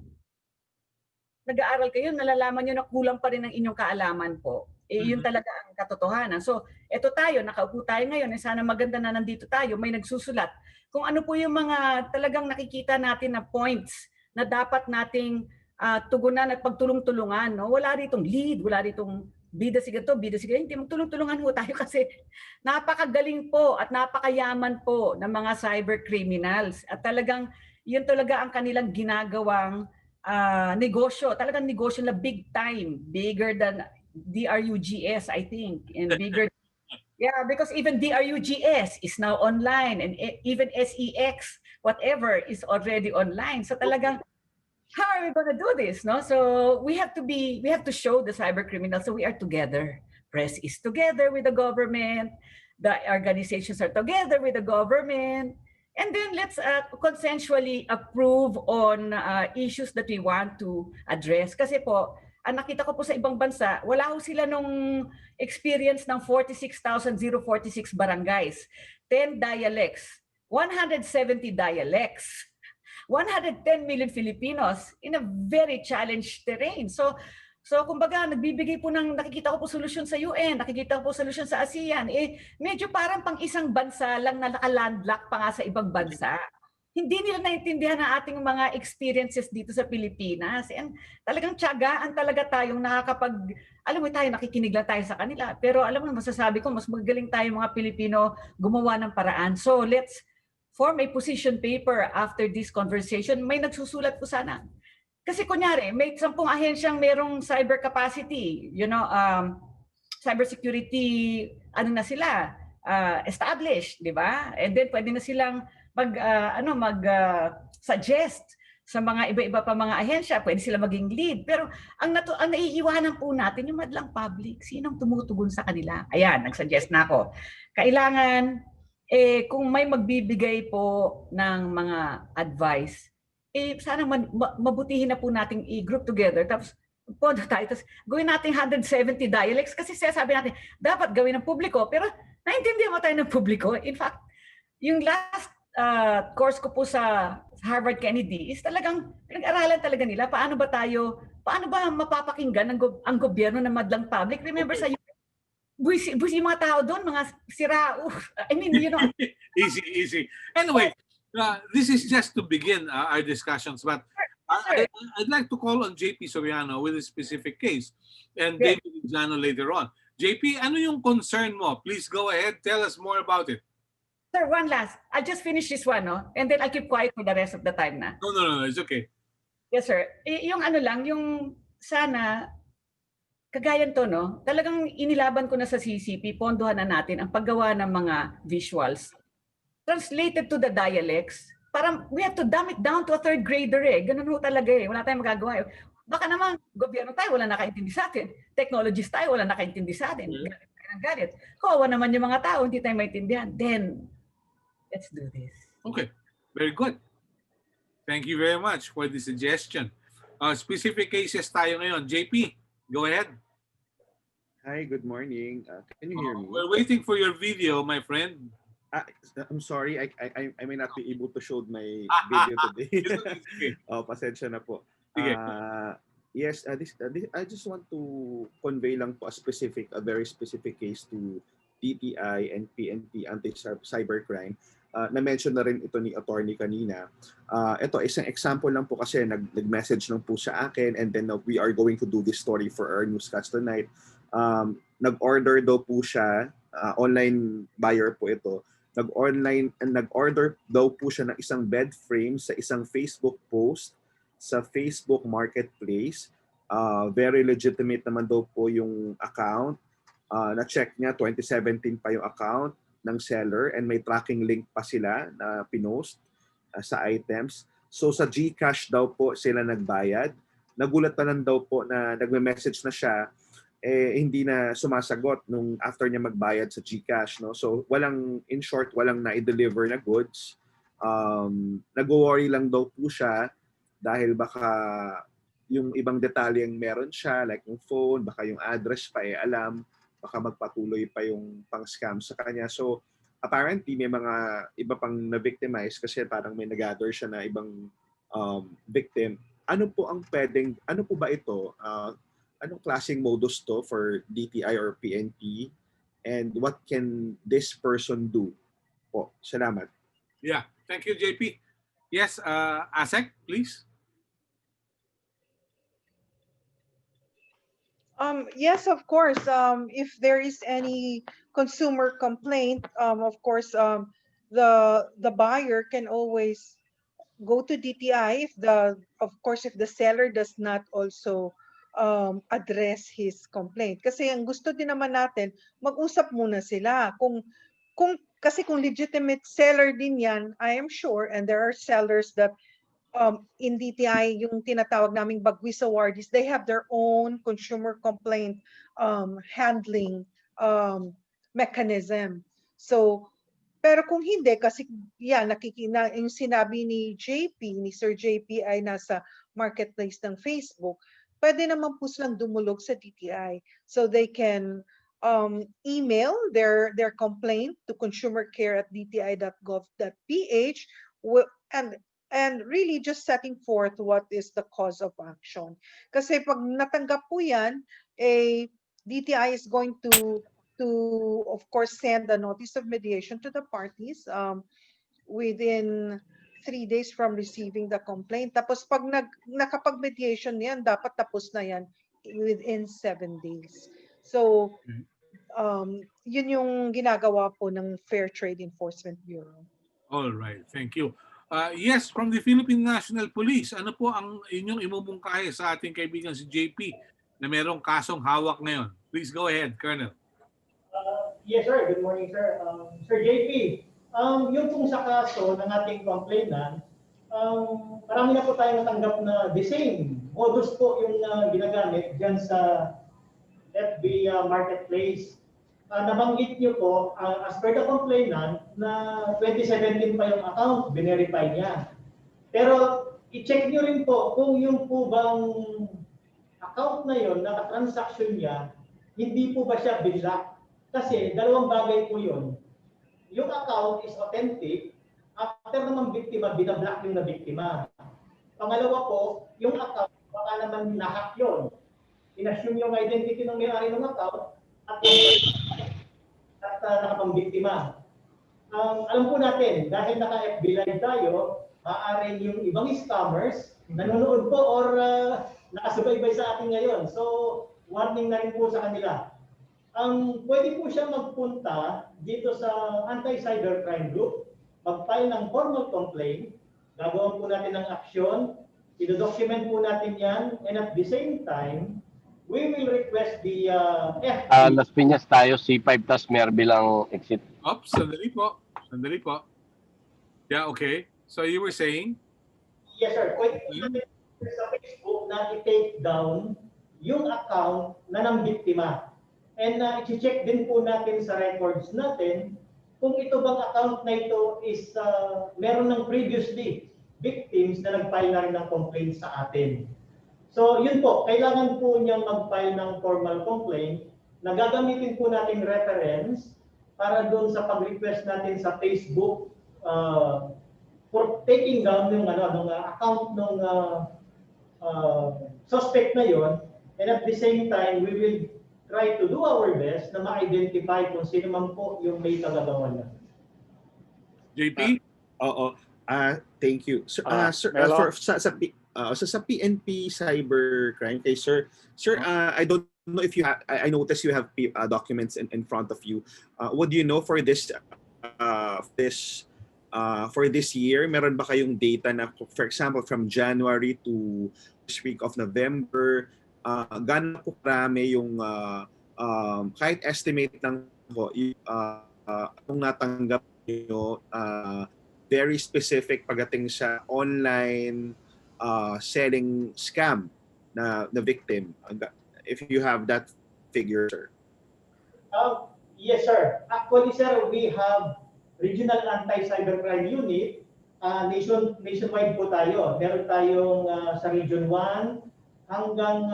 nag-aaral kayo, nalalaman nyo na kulang pa rin ang inyong kaalaman po. Yun talaga ang katotohanan. So, eto tayo, nakaupo tayo ngayon, sana maganda na nandito tayo, may nagsusulat. Kung ano po yung mga talagang nakikita natin na points na dapat nating tugunan at pagtulong-tulungan. No? Wala ritong lead, wala ritong bida sige to, bida sige. Hindi, magtulong-tulungan po tayo kasi napakagaling po at napakayaman po ng mga cyber criminals. At talagang, yun talaga ang kanilang ginagawang negosyo. Talagang negosyo na big time, bigger than DRUGS, I think, and bigger. Yeah, because even DRUGS is now online, and even SEX, whatever, is already online. So talagang, how are we going to do this? No, so we have to show the cyber criminals. So we are together. Press is together with the government. The organizations are together with the government. And then let's consensually approve on issues that we want to address. Kasi po, nakita ko po sa ibang bansa, wala ho sila nung experience ng 46,046 barangays, 10 dialects, 170 dialects, 110 million Filipinos in a very challenged terrain. So kumbaga, nagbibigay po nakikita ko po solusyon sa UN, nakikita ko po solusyon sa ASEAN. Medyo parang pang isang bansa lang na naka-landlock pa nga sa ibang bansa. Hindi nila naintindihan ang ating mga experiences dito sa Pilipinas. And talagang tiyagaan talaga tayong alam mo tayo, nakikinig lang tayo sa kanila. Pero alam mo, masasabi ko, mas magaling tayo mga Pilipino gumawa ng paraan. So let's form a position paper after this conversation. May nagsusulat po sana. Kasi kunyari, may 10 ahensyang merong cyber capacity, cyber security, na sila, established, di ba? And then pwede na silang suggest sa mga iba-iba pa mga ahensya, pwede sila maging lead. Pero ang naiiwanan po natin yung madlang public, sinong tumutugon sa kanila? Ayan, nag-suggest na ako. Kailangan, kung may magbibigay po ng mga advice, sana mabutihin na po nating i-group together. Tapos, pondo tayo. Tapos, gawin natin 170 dialects kasi sabi natin, dapat gawin ng publiko. Pero, naintindihan mo tayo ng publiko. In fact, yung last course ko po sa Harvard Kennedy is talagang pinag-aralan talaga nila paano ba mapapakinggan ang gobyerno ng madlang public. Remember sa buwisi mga tao doon, mga sirao. I mean, Easy. Anyway, this is just to begin our discussions, but I'd like to call on JP Soriano with a specific case and David Jano later on. JP, ano yung concern mo? Please go ahead. Tell us more about it. Sir, one last. I'll just finish this one, no? And then I'll keep quiet for the rest of the time na. No. It's okay. Yes, sir. Yung yung sana, kagayan to, no? Talagang inilaban ko na sa CCP, pondohan na natin ang paggawa ng mga visuals. Translated to the dialects, parang we have to dumb it down to a third grader Ganun ho talaga Wala tayong magagawa Baka naman, gobyerno tayo, wala nakaintindi sa atin. Technologies tayo, wala nakaintindi sa atin. Galit. Kawawa naman yung mga tao, hindi tayo maintindihan. Then, let's do this. Okay, very good. Thank you very much for the suggestion. Specific cases tayo ngayon. JP, go ahead. Hi, good morning. Can you hear me? We're waiting for your video, my friend. I'm sorry, I may not be able to show my video today. Sige. Pasensya na po. Sige. Yes, I just want to convey lang po a very specific case to DTI and PNP anti-cybercrime. Na-mention na rin ito ni attorney kanina. Ito, isang example lang po kasi nag-message lang po sa akin, and then we are going to do this story for our newscast tonight. Nag-order daw po siya, online buyer po ito. Nag-order daw po siya ng isang bed frame sa isang Facebook post sa Facebook Marketplace. Very legitimate naman daw po yung account. Na-check niya, 2017 pa yung account ng seller, and may tracking link pa sila na pinost sa items. So sa GCash daw po sila nagbayad. Nagulat na lang daw po na nagme-message na siya, hindi na sumasagot nung after niya magbayad sa GCash. No? So in short, walang na-deliver na goods. Nag-worry lang daw po siya dahil baka yung ibang detalyeng meron siya, like yung phone, baka yung address pa alam, baka magpatuloy pa yung pang-scam sa kanya. So apparently may mga iba pang na-victimize kasi parang may nag-gather siya na ibang victim. Ano po ba ito? Anong klaseng modus to for DTI or PNP? And what can this person do? Po, salamat. Yeah, thank you, JP. Yes, Asek, please. Yes, of course. If there is any consumer complaint, of course, the buyer can always go to DTI if if the seller does not also address his complaint. Kasi ang gusto din naman natin, mag-usap muna sila. Kasi kung legitimate seller din yan, I am sure, and there are sellers that in DTI, yung tinatawag naming bagwis awardees, they have their own consumer complaint handling mechanism. So, pero kung hindi, kasi yung sinabi ni Sir JP ay nasa marketplace ng Facebook, pwede naman po silang dumulog sa DTI. So they can email their complaint to consumercare@dti.gov.ph and really just setting forth what is the cause of action. Kasi pag natanggap po yan, DTI is going to of course send a notice of mediation to the parties within 3 days from receiving the complaint. Tapos pag nakapag-mediation yan, dapat tapos na yan within 7 days. So yun yung ginagawa po ng Fair Trade Enforcement Bureau. All right, thank you. Yes, from the Philippine National Police, ano po ang inyong imumungkahi sa ating kaibigan si JP na merong kasong hawak ngayon? Please go ahead, Colonel. Yes, sir. Good morning, sir. Sir JP, yung pong sa kaso ng ating complainant, marami na po tayo natanggap na the same modus po yung ginagamit dyan sa FB Marketplace. Nabanggit niyo po, as per the complainant, na 2017 pa yung account, binerify niya. Pero i-check niyo rin po kung yung po bang account na yun, naka-transaction niya, hindi po ba siya binlock. Kasi dalawang bagay po yun. Yung account is authentic, after naman biktima, binablock yung na biktima. Pangalawa po, yung account, baka naman nahack yun. In-assume yung identity ng may-ari ng account, at nakapambiktima. Alam po natin, dahil naka-FB Live tayo, maaaring yung ibang scammers nanonood po or nakasubaybay sa atin ngayon. So, warning na rin po sa kanila. Pwede po siya magpunta dito sa Anti-Cybercrime Group, mag-file ng formal complaint, gagawin po natin ng aksyon, i-document po natin yan, and at the same time, we will request the FB. Las Piñas tayo, C5, tas meron bilang exit. Oops, sandali po. Sandali po. Yeah, okay. So you were saying? Yes, sir. Pwede po natin sa Facebook na i-take down yung account na ng biktima. And i-check din po natin sa records natin kung ito bang account na ito is meron ng previously victims na nag-file na rin ng complaint sa atin. So yun po, kailangan po niyang mag-file ng formal complaint na gagamitin po nating reference para doon sa pag-request natin sa Facebook for taking down yung account ng suspect na yon, and at the same time we will try to do our best na ma-identify kung sino man po yung may kagagawa na. JP? Oo. Thank you. Sir, sir Melo? sa PNP cybercrime kay sir, I don't know if you have, I noticed you have documents in front of you. What do you know for this year? Meron ba kayong data na, for example, from January to this week of November, gaano po karami yung kahit estimate lang po kung natanggap niyo very specific pagdating sa online selling scam na victim, if you have that figure, sir. Yes, sir. Actually, sir, we have regional anti-cybercrime unit. Nationwide po tayo. Meron tayong sa Region 1 hanggang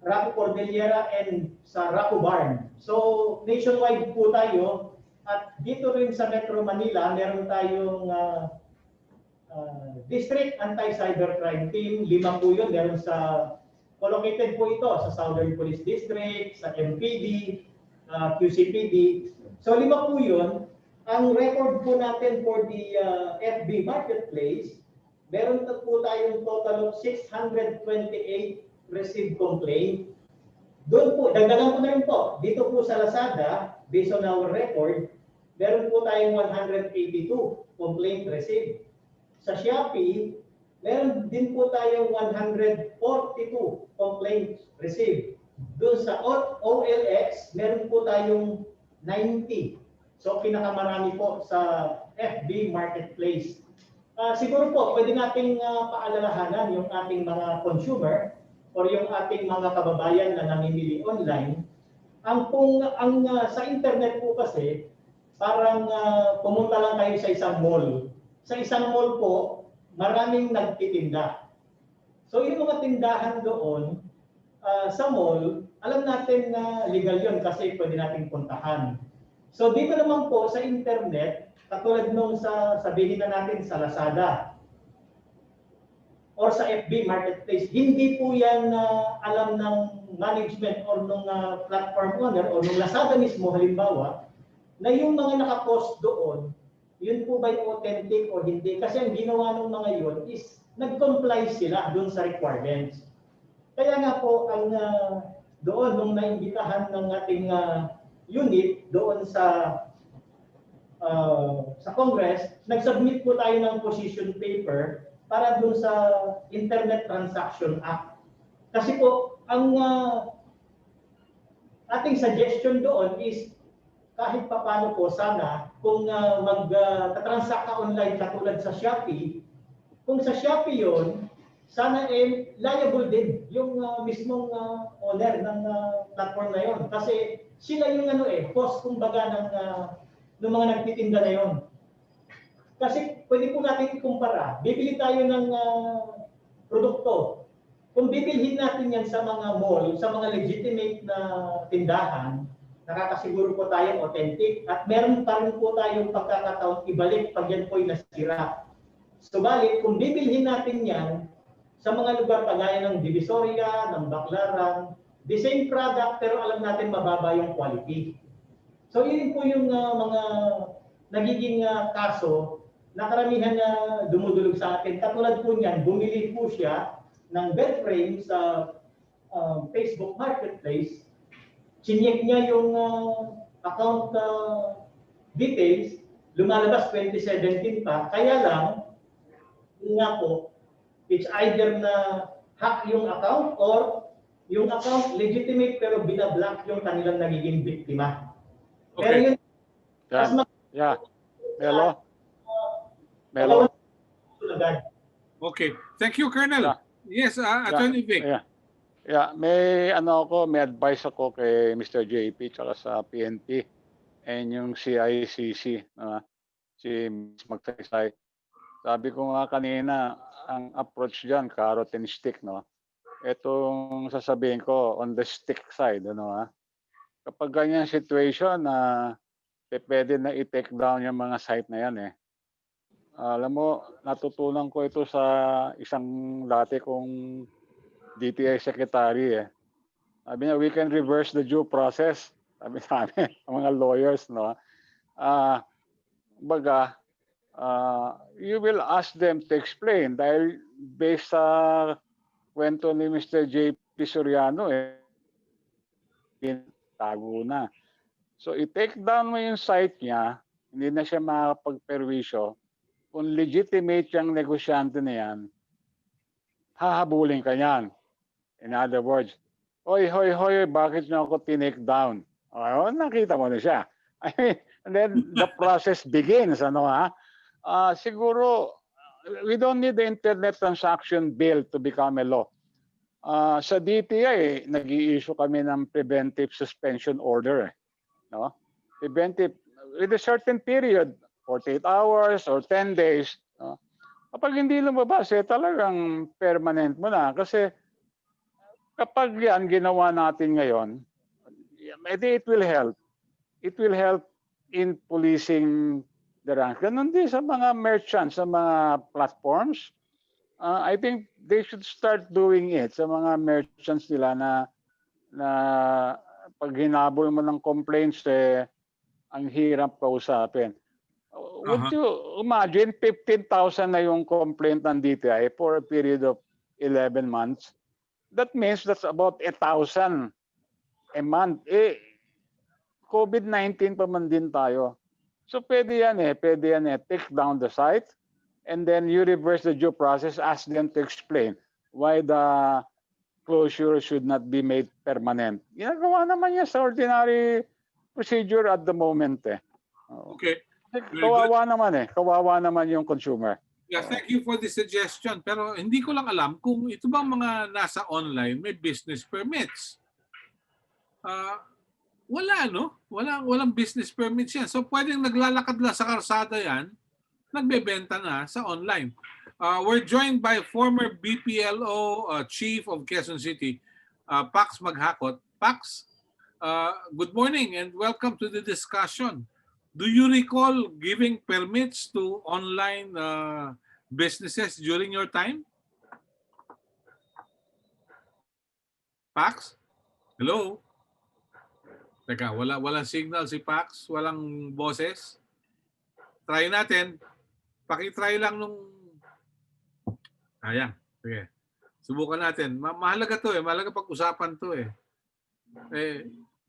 Raco Cordillera and sa Raco Barn. So, nationwide po tayo. At dito rin sa Metro Manila, meron tayong District Anti-Cybercrime Team. 5 po yun. Meron collocated po ito sa Southern Police District, sa MPD, QCPD. So 5 po yun. Ang record po natin for the FB Marketplace, meron po tayong total of 628 received complaint. Doon po, dagdagan ko na rin po, dito po sa Lazada, based on our record, meron po tayong 182 complaint received. Sa Shopee, meron din po tayong 142 complaints received. Doon sa OLX, meron po tayong 90. So pinakamarami po sa FB Marketplace. Siguro po, pwede nating paalalahanan yung ating mga consumer or yung ating mga kababayan na namimili online. Sa internet po kasi, parang pumunta lang kayo sa isang mall. Sa isang mall po, maraming nagtitinda. So yung mga tindahan doon, sa mall, alam natin na legal yun kasi pwede nating puntahan. So dito naman po sa internet, katulad nung sabihin na natin sa Lazada or sa FB Marketplace, hindi po yan alam ng management or nung platform owner o nung Lazada mismo halimbawa, na yung mga nakapost doon, yun po ba yung authentic o hindi? Kasi ang ginawa ng mga yun is nag-comply sila doon sa requirements. Kaya nga po ang doon nung naimbitahan ng ating unit doon sa Congress, nag-submit po tayo ng position paper para doon sa Internet Transaction Act. Kasi po ang ating suggestion doon is kahit papaano po sana kung mag-transact ka online katulad sa Shopee, kung sa Shopee yon, sana liable din yung mismong owner ng platform na yon. Kasi sila yung host kumbaga ng mga nagtitinda na yon. Kasi pwede po natin ikumpara. Bibili tayo ng produkto. Kung bibilhin natin yan sa mga mall, sa mga legitimate na tindahan, nakakasiguro po tayong authentic at meron pa rin po tayong pagkakataon ibalik pag yan po'y nasira. Subalit, kung bibilhin natin yan sa mga lugar kagaya ng Divisoria, ng Baclaran, the same product pero alam natin mababa yung quality. So yun po yung mga nagiging kaso na karamihan na dumudulog sa atin. Katulad po niyan, bumili po siya ng bed frame sa Facebook Marketplace, chinyek niya yung account details, lumalabas 2017 pa, kaya lang, nga po, it's either na hack yung account or yung account legitimate pero binablock yung kanilang nagiging biktima. Okay. Pero yun, Melo. Okay. Thank you, Colonel. Yes, Attorney Vic. May advice ako kay Mr. JP tsaka sa PNP and yung CICC, si Ms. Magsaysay. Sabi ko nga kanina, ang approach diyan carrot and stick, no. Etong sasabihin ko on the stick side, kapag ganyan situation na pwede na i-take down yung mga site na yan eh. Alam mo, natutunan ko ito sa isang dati kong DTI secretary eh. Sabi niya, we can reverse the due process. Sabi sa amin, ang mga lawyers, no? Baga, you will ask them to explain dahil based sa kwento ni Mr. J.P. Soriano eh, tago na. So i-take down mo yung site niya, hindi na siya makapagperwisyo. Kung legitimate yung negosyante na yan, hahabulin ka yan. In other words, hoy, bakit niyo ako tinake down? Oh, nakita mo na siya. I mean, and then the process begins, ano ha? Siguro, we don't need the internet transaction bill to become a law. Sa DTI, nag-i-issue kami ng preventive suspension order. No? Preventive, with a certain period, 48 hours or 10 days. No? Kapag hindi lumabas, talagang permanent mo na. Kasi kapag yan ginawa natin ngayon, it will help. It will help in policing the ranks. Ganun din sa mga merchants, sa mga platforms. I think they should start doing it sa mga merchants nila na pag hinabol mo ng complaints, ang hirap kausapin. Would you imagine 15,000 na yung complaint ng DTI for a period of 11 months? That means that's about 1,000 a month. COVID-19 pa man din tayo. So pwede yan take down the site and then you reverse the due process, ask them to explain why the closure should not be made permanent. Ginagawa naman yan sa ordinary procedure at the moment eh. Okay. Kawawa naman yung consumer. Yeah, thank you for the suggestion. Pero hindi ko lang alam kung ito bang mga nasa online may business permits. Wala, no? Walang business permits yan. So pwedeng naglalakad lang sa karsada yan, nagbebenta na sa online. We're joined by former BPLO Chief of Quezon City, Pax Maghakot. Pax, good morning and welcome to the discussion. Do you recall giving permits to online businesses during your time? Pax? Hello? Teka, walang signal si Pax, walang boses. Try natin. Paki-try lang nung... Ayan, sige. Subukan natin. Mahalaga to mahalaga pag-usapan to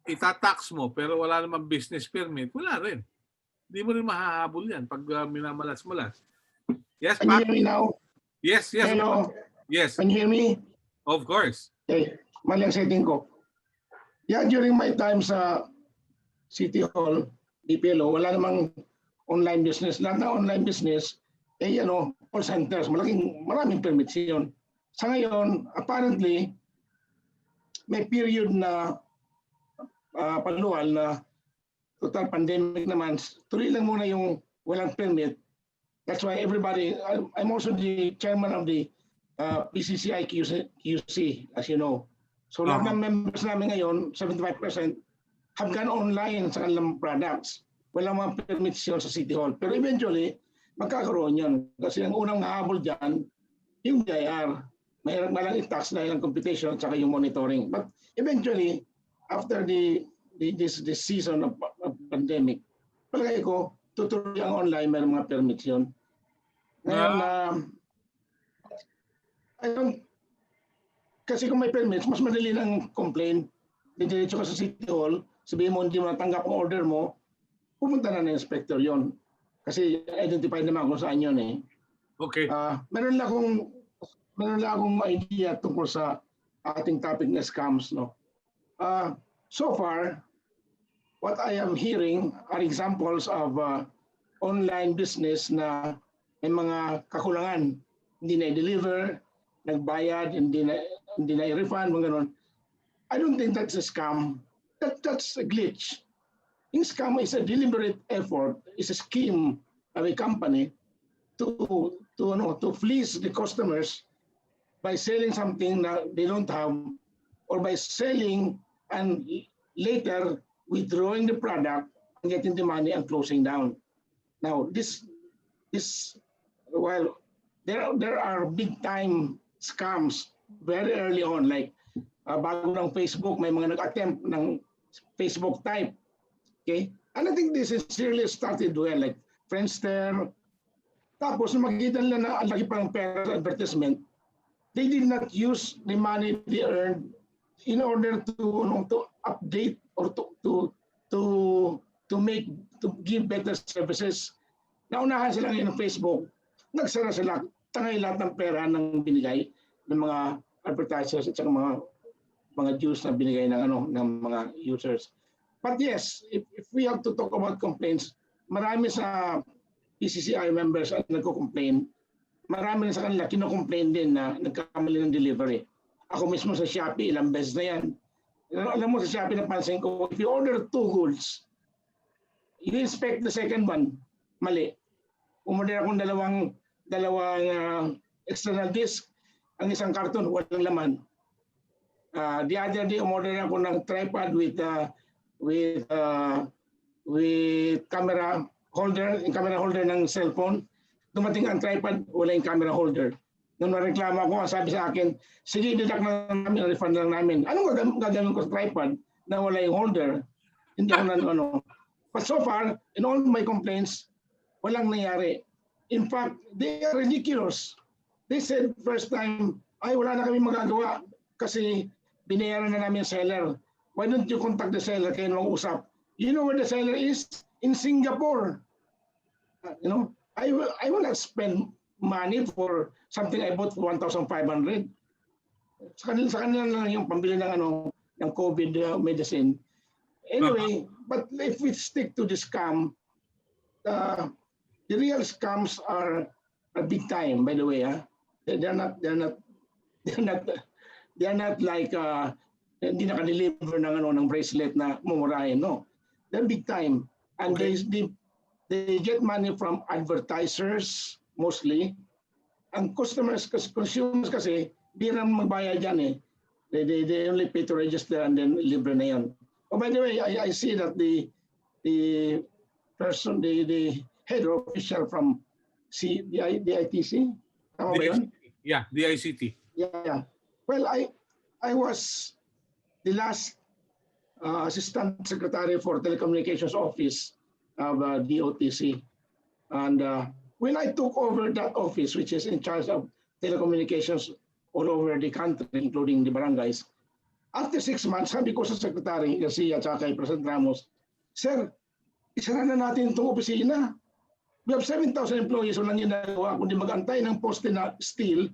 itatax mo pero wala namang business permit, wala rin. Hindi mo rin mahahabol yan pag minamalas-malas. Yes, Can you Pax? hear me now? Yes. Hello. Yes, Can you hear me? of course. Okay. Mali ang setting ko. Yeah, during my time sa City Hall, BPLO, wala namang online business. Lahat ng online business, call centers, maraming permits yun. Sa ngayon, apparently, may period na paluwal na total pandemic naman. Tuloy lang muna yung walang permit. That's why everybody, I'm also the chairman of the PCCI QC, as you know. So lahat ng members namin ngayon, 75%, have gone online sa kanilang products. Walang mga permits yun sa City Hall. Pero eventually, magkakaroon yun. Kasi ang unang nahabol dyan, yung DIR. Mahirap nga lang i-tax dahil ang computation at saka yung monitoring. But eventually, after this season of pandemic, palagay ko, tutuloy ang online, may mga permits yun. Ngayon, kasi kung may permits, mas madali ng complaint. Didiretso ka sa City Hall, sabihin mo hindi mo natanggap ang order mo, pumunta na ng inspector yon. Kasi identified naman kung saan yun Okay. Meron lang akong idea tungkol sa ating topic na scams. No? So far, what I am hearing are examples of online business na may mga kakulangan. Hindi na i-deliver, nagbayad, hindi na i-refund, mga ganun. I don't think that's a scam. That's a glitch. Yung scam is a deliberate effort, is a scheme of a company to fleece the customers by selling something that they don't have or by selling and later withdrawing the product and getting the money and closing down. Now, well, there are big time scams very early on, like bago ng Facebook, may mga nag-attempt ng Facebook type. Okay? And I think this is really started well, like Friendster. Tapos, makikita nila na ang laki pa ng pera sa advertisement, they did not use the money they earned in order to update or to give better services. Naunahan sila ngayon ng Facebook, nagsara sila, tangay lahat ng pera ng binigay ng mga advertisers at saka mga dues na binigay ng mga users. But yes, if we have to talk about complaints, marami sa PCCI members at nagko-complain, marami sa kanila kino-complain din na nagkamali ng delivery. Ako mismo sa Shopee, ilang beses na yan. Alam mo sa Shopee, napansin ko, if you order 2 goods, you inspect the second one, mali. Umorder akong dalawang external disc, ang isang karton, walang laman. The other day, umorder ako ng tripod with camera holder, yung camera holder ng cellphone. Dumating ang tripod, wala yung camera holder. Nung nareklamo ako, sabi sa akin, sige, deduct na namin, refund lang namin. Anong gagawin ko sa tripod na wala yung holder? Hindi ako na But so far, in all my complaints, walang nangyari. In fact, they are ridiculous. They said first time, ay wala na kami magagawa kasi binayaran na namin yung seller. Why don't you contact the seller kayo mag-usap? You know where the seller is? In Singapore. I will not spend money for something I bought for 1,500. Sa kanila lang yung pambili ng COVID medicine. Anyway, but if we stick to the scam, the real scams are big time, by the way. They're not like hindi naka-deliver ng bracelet na mumurahin. No, they're big time, and okay. They get money from advertisers mostly. Ang consumers kasi di naman magbayad yan . They only pay to register and then libre na yan. Oh, by the way, I see that the person, the head official from the ITC, tama ba yun? Yeah, the ICT. Yeah. Well, I was the last Assistant Secretary for Telecommunications Office of DOTC. And when I took over that office, which is in charge of telecommunications all over the country, including the barangays, after 6 months, sabi ko sa Secretary Garcia at kay President Ramos, Sir, isara na natin itong opisina. We have 7,000 employees, walang ginagawa kundi mag-antay ng poste na steel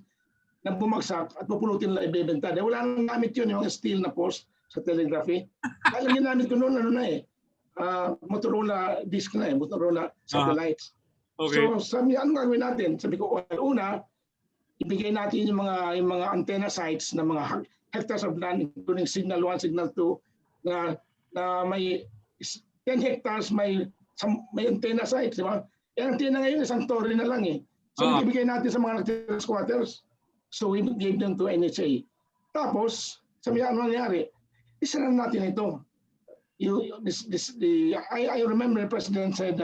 na bumagsak at pupulutin nila ibebenta. Dahil wala nang gamit yun, yung steel na post sa telegraphy. Kaya ginamit ko noon, Motorola disk na Motorola satellites. Okay. So sabi, anong gagawin natin? Sabi ko, una, ibigay natin yung mga antenna sites na mga hectares of land, including signal 1, signal 2, na may 10 hectares may antenna sites, di ba? Yung antenna ngayon, isang torre na lang . So ibigay natin sa mga nagtira squatters. So we gave them to NHA. Tapos, sabi ano nangyari? Isara natin ito. I remember the President said,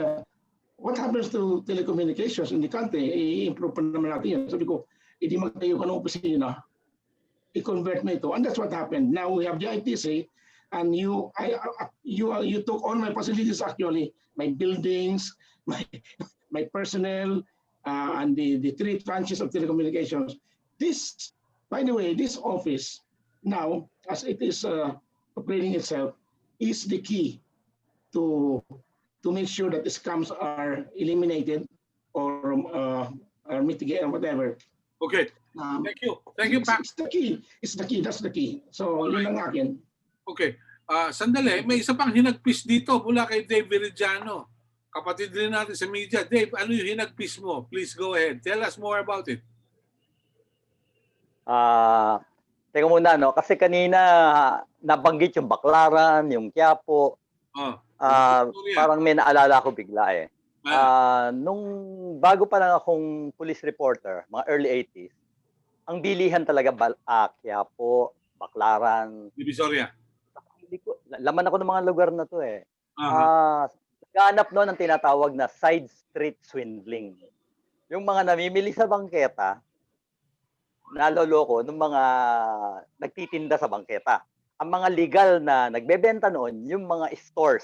what happens to telecommunications in the country? I-improve pa naman natin yun. Sabi ko, hindi magtayo ka ng opisina, i-convert mo ito. And that's what happened. Now we have the ITC, and you took all my facilities actually, my buildings, my personnel, and the 3 tranches of telecommunications. This, by the way, this office now, as it is operating itself, is the key to make sure that the scams are eliminated or mitigated or whatever. Okay. Thank you. Thank you, Pak. It's the key. That's the key. So, yun lang akin. Okay. Sandali, may isa pang hinagpis dito mula kay Dave Viridiano. Kapatid rin natin sa media. Dave, ano yung hinagpis mo? Please go ahead. Tell us more about it. Teka muna, kasi kanina nabanggit yung Baclaran, yung Quiapo. Parang may naalala ko bigla . Nung bago pa lang akong police reporter, mga early 80s, ang bilihan talaga Quiapo, Baclaran. Divisoria. laman ako ng mga lugar na to eh. Aha. Naghahanap noon ng tinatawag na side street swindling. Yung mga namimili sa bangketa, naloloko ng mga nagtitinda sa bangketa. Ang mga legal na nagbebenta noon, yung mga stores,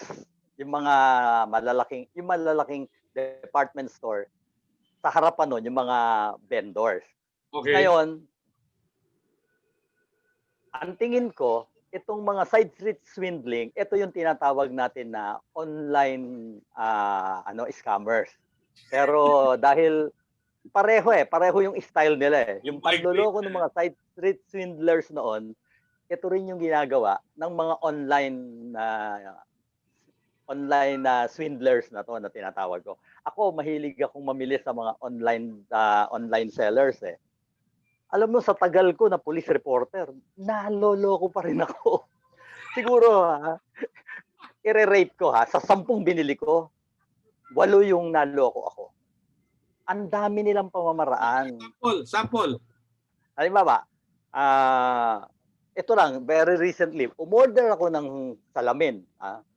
yung mga malalaking department store, sa harapan noon yung mga vendors. Okay. Ngayon, ang tingin ko, itong mga side street swindling, ito yung tinatawag natin na online scammers. Pero dahil pareho yung style nila eh. Yung panloloko ng mga side street swindlers noon, ito rin yung ginagawa ng mga online swindlers na to na tinatawag ko. Ako, mahilig akong mamili sa mga online sellers eh. Alam mo, sa tagal ko na police reporter, naloloko pa rin ako. Siguro, i-rate ko sa 10 binili ko, 8 yung naloko ako. Ang dami nilang pamamaraan. Sample. Halimbawa, ito lang, very recently, umorder ako ng salamin.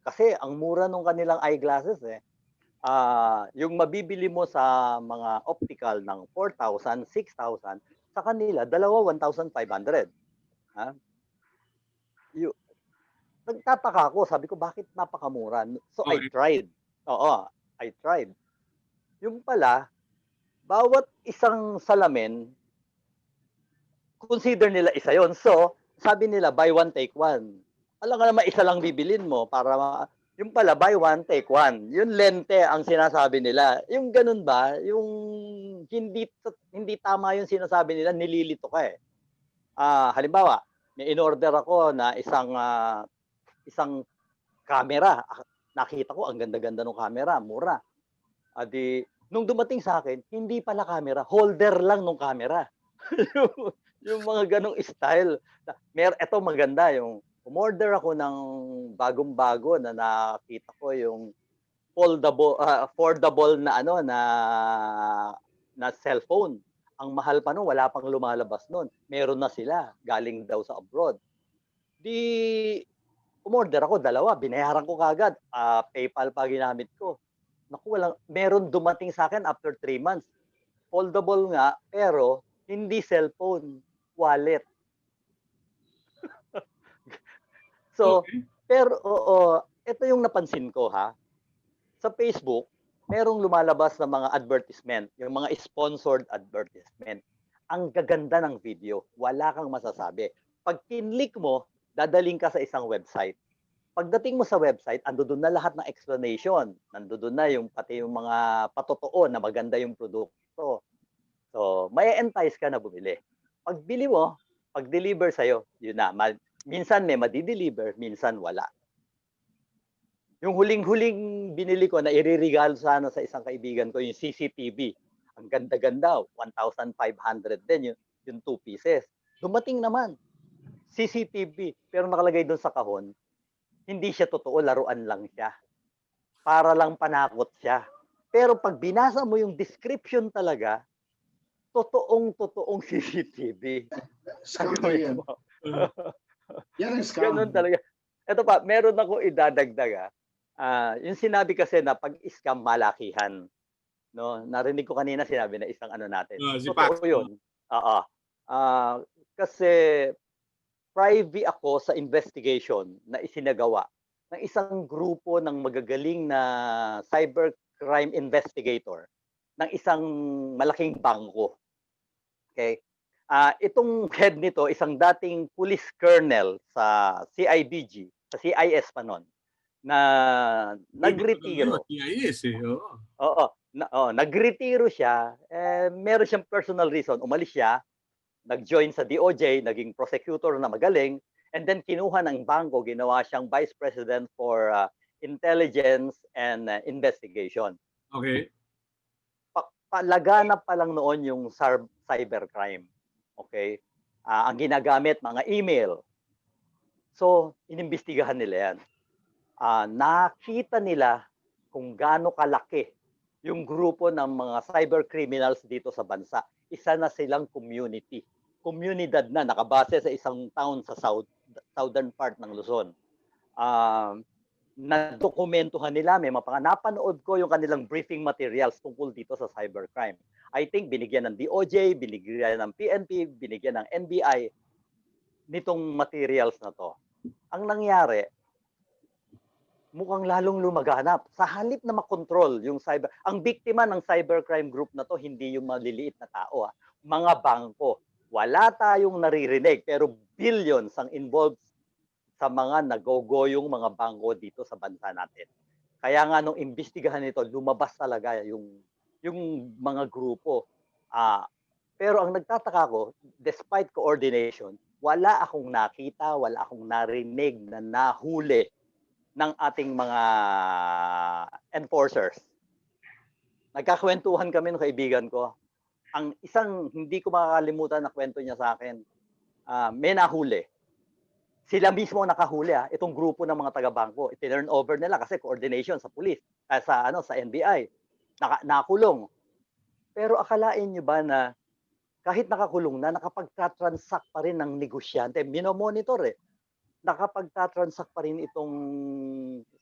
Kasi ang mura nung kanilang eyeglasses eh. Yung mabibili mo sa mga optical ng 4,000, 6,000, sa kanila, 1,500. Nagtataka ako, sabi ko, bakit napakamura? So I tried. I tried. Yung pala, bawat isang salamin, consider nila isa yon. So, sabi nila, buy one, take one. Alam nga naman, isa lang bibilin mo para yung pala, buy one, take one. Yung lente ang sinasabi nila. Yung ganun ba? Yung hindi tama yung sinasabi nila, nililito ka eh. Halimbawa, may in-order ako na isang camera. Nakita ko, ang ganda-ganda ng camera, mura. Nung dumating sa akin, hindi pala camera, holder lang ng camera. yung mga ganong style. Ito maganda, yung umorder ako ng bagong-bago na nakita ko yung foldable na na cellphone. Ang mahal pa nun, wala pang lumalabas nun. Meron na sila, galing daw sa abroad. Umorder ako, 2, binayaran ko kagad. PayPal pa ginamit ko. Naku, meron dumating sa akin after 3 months. Foldable nga, pero hindi cellphone, wallet. So, pero ito yung napansin ko sa Facebook, merong lumalabas na mga advertisement, yung mga sponsored advertisement. Ang gaganda ng video, wala kang masasabi. Pag kinlik mo, dadaling ka sa isang website. Pagdating mo sa website, andoon na lahat ng explanation. Nandoon na pati yung mga patotoo na maganda yung produkto. So, may entice ka na bumili. Pag bili mo, pag deliver sa'yo, yun na. Minsan may madi-deliver, minsan wala. Yung huling-huling binili ko na iririgalo sana sa isang kaibigan ko, yung CCTV. Ang ganda-ganda, 1,500 din yung 2 pieces. Dumating naman, CCTV, pero nakalagay doon sa kahon, hindi siya totoo, laruan lang siya. Para lang panakot siya. Pero pag binasa mo yung description talaga, totoong CCTV. Scam yan. Yan ang scam. Ganun talaga. Ito pa, meron ako idadagdag. Yung sinabi kasi na pag-scam malakihan. No? Narinig ko kanina sinabi na isang natin. Totoo yun. Kasi privy ako sa investigation na isinagawa ng isang grupo ng magagaling na cybercrime investigator ng isang malaking bangko. Okay? Itong head nito, isang dating police colonel sa CIDG, sa CIS pa noon, na nagretiro. CIS eh. Nagretiro siya. Meron siyang personal reason. Umalis siya, nag-join sa DOJ, naging prosecutor na magaling, and then kinuha ng bangko, ginawa siyang Vice President for Intelligence and Investigation. Okay. Laganap pa lang noon yung cybercrime. Okay? Ang ginagamit, mga email. So, inimbestigahan nila yan. Nakita nila kung gaano kalaki yung grupo ng mga cyber criminals dito sa bansa. Isa na silang community. Komunidad na, nakabase sa isang town sa southern part ng Luzon. nadokumentuhan nila, may mga napanood ko yung kanilang briefing materials tungkol dito sa cybercrime. I think binigyan ng DOJ, binigyan ng PNP, binigyan ng NBI nitong materials na to. Ang nangyari, mukhang lalong lumaganap. Sa halip na makontrol yung cyber, ang biktima ng cybercrime group na to hindi yung maliliit na tao, mga bangko. Wala tayong naririnig pero billions ang involved sa mga nagogoyong mga bangko dito sa bansa natin. Kaya nga nung imbestigahan nito, lumabas talaga yung mga grupo. Pero ang nagtataka ko, despite coordination, wala akong nakita, wala akong narinig na nahuli ng ating mga enforcers. Nagkakwentuhan kami ng kaibigan ko. Ang isang hindi ko makakalimutan na kwento niya sa akin, may nahuli. Sila mismo nakahuli, itong grupo ng mga taga-bangko. I-turn over nila kasi coordination sa police, sa NBI. Nakulong. Pero akalain niyo ba na kahit nakakulong na, nakapagtatransact pa rin ng negosyante, minomonitor nakapagtatransact pa rin itong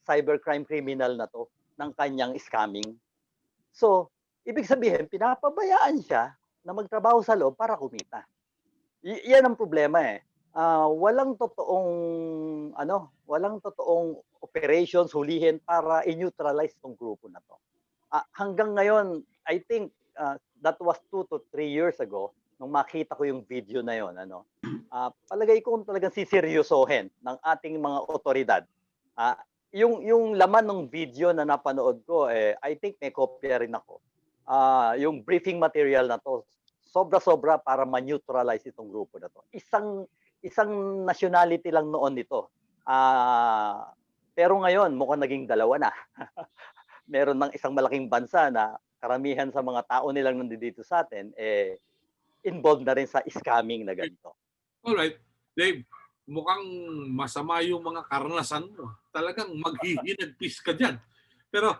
cybercrime criminal na to ng kanyang scamming. So, ibig sabihin, pinapabayaan siya na magtrabaho sa loob para kumita. Yan ang problema walang totoong operations hulihin para i-neutralize itong grupo na to. Hanggang ngayon, I think that was 2 to 3 years ago nung makita ko yung video na yon, palagay ko talagang siseryosohin ng ating mga otoridad. Yung laman ng video na napanood ko, I think may kopya rin ako. Yung briefing material na to, sobra-sobra para ma-neutralize itong grupo na to. Isang nationality lang noon nito. Pero ngayon, mukhang naging dalawa na. Meron ng isang malaking bansa na karamihan sa mga tao nilang nandito sa atin, involved na rin sa scamming na ganito. Alright, Dave, mukhang masama yung mga karanasan mo. Talagang maghihinagpis ka dyan. Pero,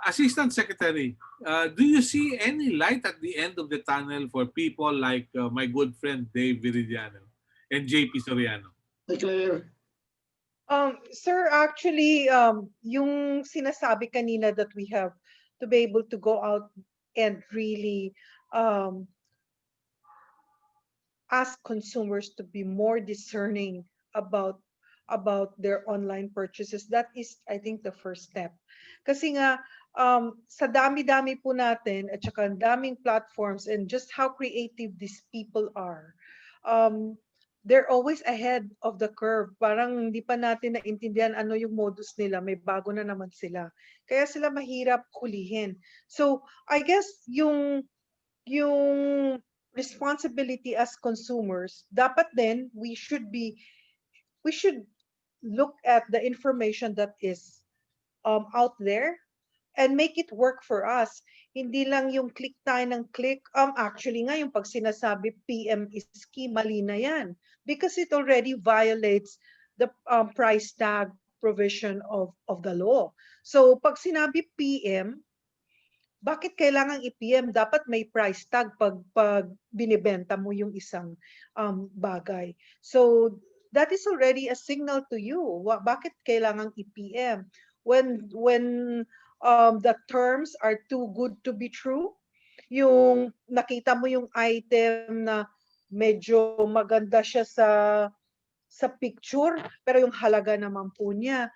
Assistant Secretary, do you see any light at the end of the tunnel for people like my good friend Dave Viridiano and JP Soriano? Declare. Sir, actually, yung sinasabi kanina that we have to be able to go out and really ask consumers to be more discerning about their online purchases. That is, I think, the first step. Kasi nga, sa dami-dami po natin at saka daming platforms and just how creative these people are, they're always ahead of the curve. Parang hindi pa natin naintindihan ano yung modus nila. May bago na naman sila. Kaya sila mahirap hulihin. So, I guess yung responsibility as consumers, dapat din we should look at the information that is out there and make it work for us. Hindi lang yung click tayo ng click. Actually nga, yung pag sinasabi PM is key, mali na yan. Because it already violates the price tag provision of the law. So pag sinabi PM, bakit kailangang i-PM? Dapat may price tag pag binibenta mo yung isang bagay. So that is already a signal to you. Bakit kailangang i-PM? When the terms are too good to be true, yung nakita mo yung item na medyo maganda siya sa picture, pero yung halaga naman po niya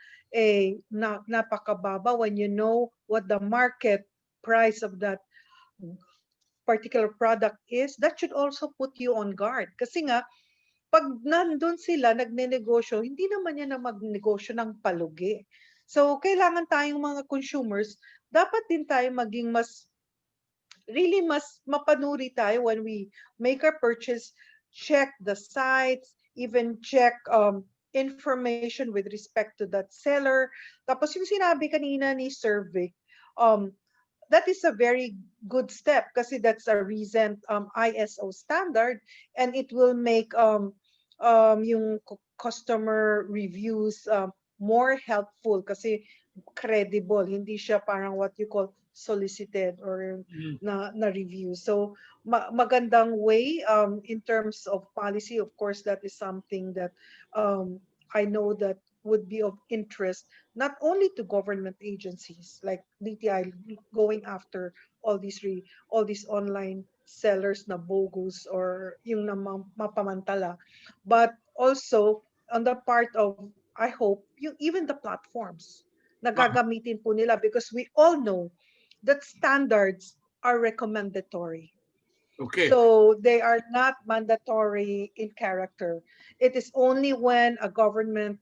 napakababa when you know what the market price of that particular product is. That should also put you on guard. Kasi nga, pag nandun sila, nagnenegosyo, hindi naman yan na magnegosyo ng palugi. So, kailangan tayong mga consumers, dapat din tayo maging mas mapanuri tayo when we make our purchase, check the sites, even check information with respect to that seller. Tapos yung sinabi kanina ni Sir Vic, that is a very good step kasi that's a recent ISO standard and it will make yung customer reviews more helpful kasi credible, hindi siya parang what you call solicited or na review. So magandang way in terms of policy, of course that is something that I know that would be of interest not only to government agencies like DTI going after all these online sellers na bogus or yung na mapamantala, but also on the part of, I hope, yung even the platforms na gagamitin po nila, because we all know that standards are recommendatory. Okay. So they are not mandatory in character. It is only when a government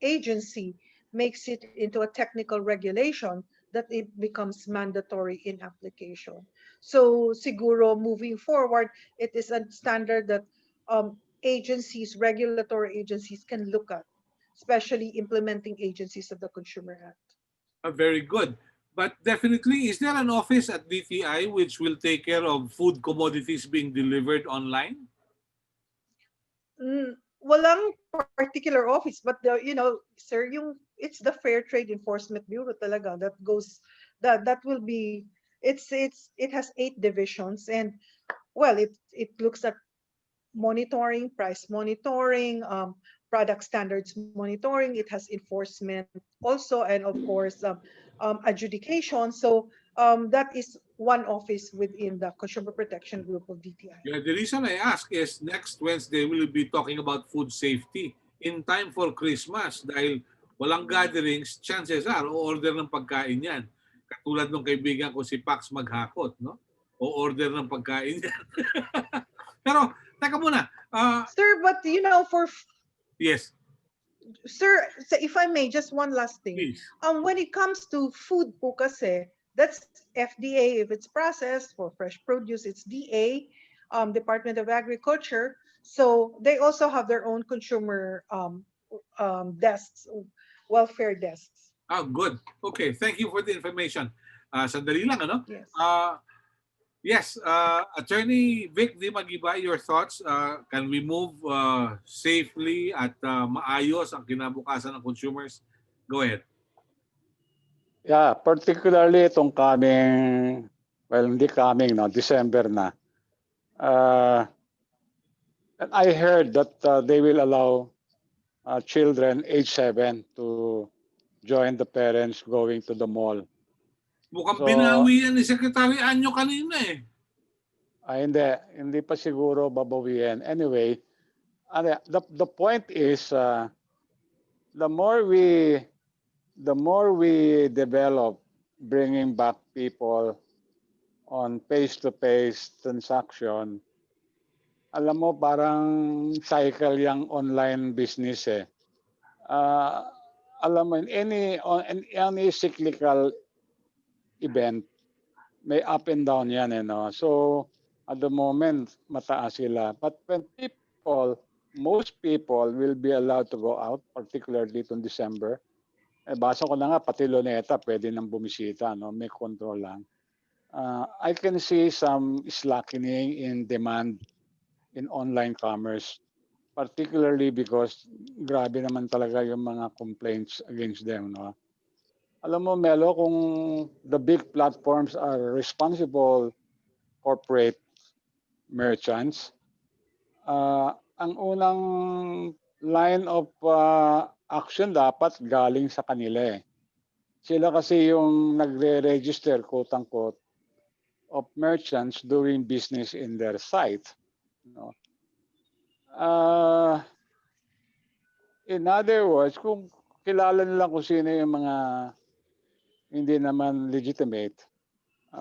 agency makes it into a technical regulation that it becomes mandatory in application. So siguro moving forward, it is a standard that agencies, regulatory agencies can look at, especially implementing agencies of the Consumer Act. Very good. But definitely, is there an office at DTI which will take care of food commodities being delivered online? Walang particular office, but sir, it's the Fair Trade Enforcement Bureau talaga that goes, that will be, it has 8 divisions, and well, it looks at monitoring, price monitoring, product standards monitoring. It has enforcement also, and of course, adjudication. So that is one office within the Consumer Protection Group of DTI. Yeah, the reason I ask is next Wednesday we'll be talking about food safety in time for Christmas, dahil walang gatherings, chances are o-order ng pagkain yan. Katulad ng kaibigan ko si Pax Maghakot, no? O-order ng pagkain yan. Pero teka muna. Sir, but yes. Sir, if I may, just one last thing. Please. When it comes to food po kasi, that's FDA if it's processed. For fresh produce, it's DA, Department of Agriculture. So they also have their own consumer desks, welfare desks. Oh, good. Okay, thank you for the information. Sandali lang, ano? Yes. Yes, Attorney Vic Di Magiba, your thoughts? Can we move safely at maayos ang kinabukasan ng consumers? Go ahead. Yeah, particularly itong coming, well, hindi coming, no, December na. And I heard that they will allow children age 7 to join the parents going to the mall. Mukhang binawi yan ni Secretary Anyo kanina eh. Hindi pa siguro babawiin. Anyway, the point is the more we develop bringing back people on face-to-face transaction, alam mo parang cycle yung online business eh. Alam mo, in any cyclical event, may up and down yan, no? So, at the moment, mataas sila. But when most people will be allowed to go out, particularly in December, basa ko na nga, pati Luneta, pwede nang bumisita, no? May control lang. I can see some slackening in demand in online commerce, particularly because grabe naman talaga yung mga complaints against them, no? Alam mo, Melo, kung the big platforms are responsible corporate merchants, ang unang line of action dapat galing sa kanila eh. Sila kasi yung nagre-register, quote-unquote, of merchants doing business in their site. No? In other words, kung kilala nila kung sino yung mga hindi naman legitimate,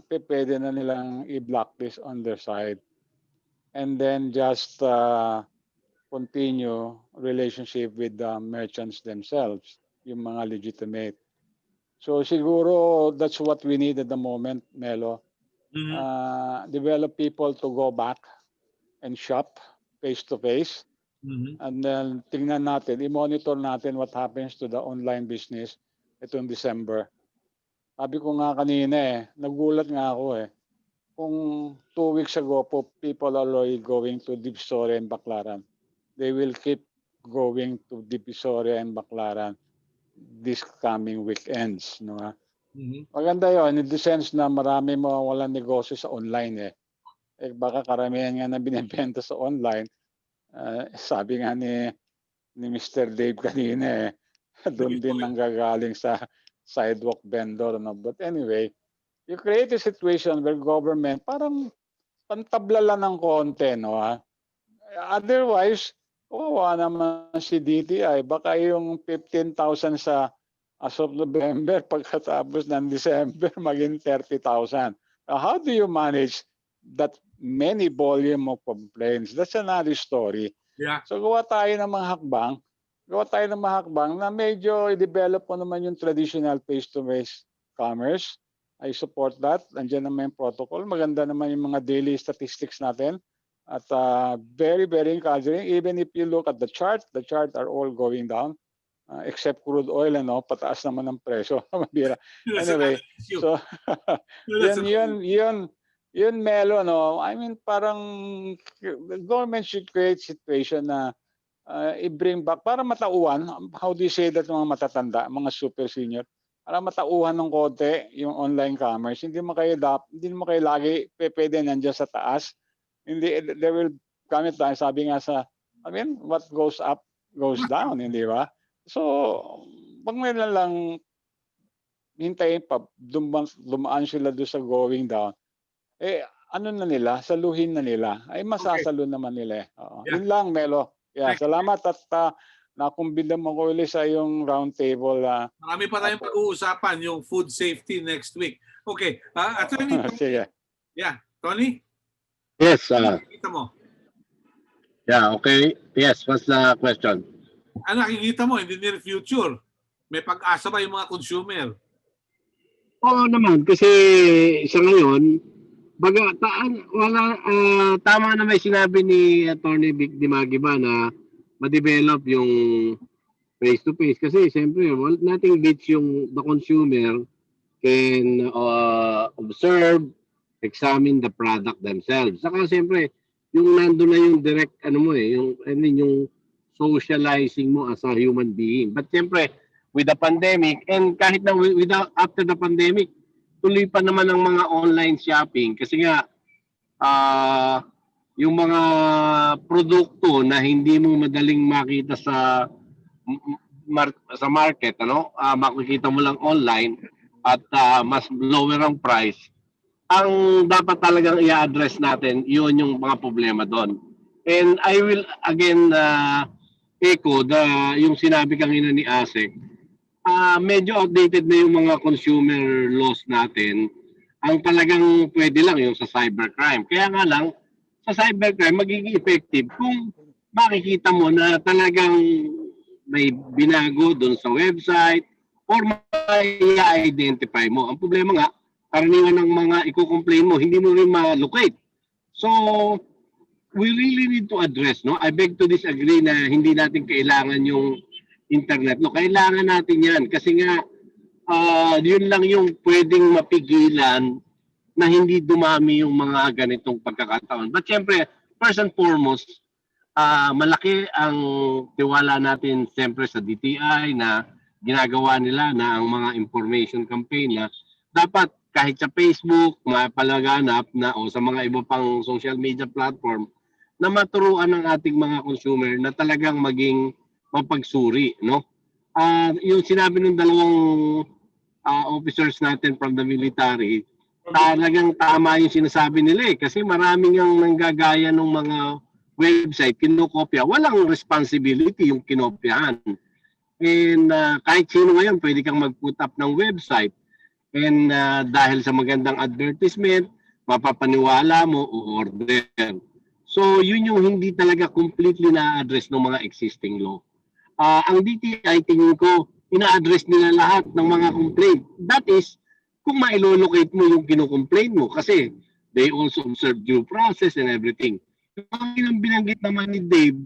pwede na nilang i-blacklist on their side and then just continue relationship with the merchants themselves, yung mga legitimate. So siguro that's what we need at the moment, Melo. Develop people to go back and shop face-to-face. And then tingnan natin, i-monitor natin what happens to the online business itong December. Sabi ko nga kanina eh, nagulat nga ako eh. Kung 2 weeks ago po, people are already going to Divisoria and Baclaran. They will keep going to Divisoria and Baclaran this coming weekends. No? Maganda yun, in the sense na marami mawawalan negosyo sa online eh. Baka karamihan nga na binibenta sa online, sabi nga ni ni Mr. Dave kanina eh. Doon din nanggagaling sa sidewalk vendor. No? But anyway, you create a situation where government parang pantabla lang ng konti. No? Otherwise, kawawa naman si DTI. Baka yung 15,000 sa as of November, pagkatapos ng December, maging 30,000. How do you manage that many volume of complaints? That's another story. Yeah. So gawa tayo ng mga hakbang na medyo i-develop mo naman yung traditional face-to-face commerce. I support that. Nandiyan naman yung protocol. Maganda naman yung mga daily statistics natin. At very, very encouraging. Even if you look at the chart are all going down. Except crude oil, pataas naman ng presyo. Anyway, so yun Melo, I mean, parang the government should create situation na i-bring back para matauhan. How do you say that mga matatanda, mga super senior? Para matauhan ng konti yung online commerce. Hindi mo kayo lagi pwede nandiyan sa taas. Hindi, there will come a time, sabi nga what goes up goes down, hindi ba? So, pag may lang hintayin pa, dumaan sila doon sa going down, saluhin na nila. Ay masasalo naman nila. Yeah. Yun lang, Melo. Yeah, salamat at nakumbida mo ko ulit sa yung roundtable. Marami pa tayong pag-uusapan, yung food safety next week. Okay. Attorney, sige. Yeah, Tony? Yes. Kita mo? Yeah, okay. Yes, what's the question? Nakikita mo in the near future, may pag-asa ba yung mga consumer? Oo naman, kasi sa ngayon, tama na may sinabi ni Attorney Vic Dimagiba na ma-develop yung face-to-face. Kasi siyempre, nothing beats yung the consumer can observe, examine the product themselves. Saka siyempre, yung nandun na yung direct, yung socializing mo as a human being. But siyempre, with the pandemic, and kahit na after the pandemic, tuloy pa naman ang mga online shopping kasi nga yung mga produkto na hindi mo madaling makita sa market, makikita mo lang online at mas lower ang price. Ang dapat talagang i-address natin, yun yung mga problema doon. And I will again echo yung sinabi kanina ni Asek, medyo outdated na yung mga consumer laws natin. Ang talagang pwede lang yung sa cybercrime. Kaya nga lang, sa cybercrime, magiging effective kung makikita mo na talagang may binago doon sa website or may identify mo. Ang problema nga, karaniwan ng mga i-complain mo, hindi mo rin ma-locate. So, we really need to address, I beg to disagree na hindi natin kailangan yung internet. Kailangan natin yan kasi nga yun lang yung pwedeng mapigilan na hindi dumami yung mga ganitong pagkakataon. But siyempre, first and foremost, malaki ang tiwala natin siyempre sa DTI na ginagawa nila na ang mga information campaign na dapat kahit sa Facebook, mapalaganap na o sa mga iba pang social media platform na maturuan ng ating mga consumer na talagang maging mapagsuri, yung sinabi ng dalawang officers natin from the military, talagang tama yung sinasabi nila kasi maraming ang nanggagaya ng mga website, kinokopya. Walang responsibility yung kinopyahan. And kahit sino ngayon, pwede kang mag-put up ng website. And dahil sa magandang advertisement, mapapaniwala mo o order. So yun yung hindi talaga completely na-address ng mga existing law. Ang DTI, tingin ko, ina-address nila lahat ng mga complaint. That is, kung mailolocate mo yung kinocomplain mo kasi they also observe due process and everything. Yung binanggit naman ni Dave,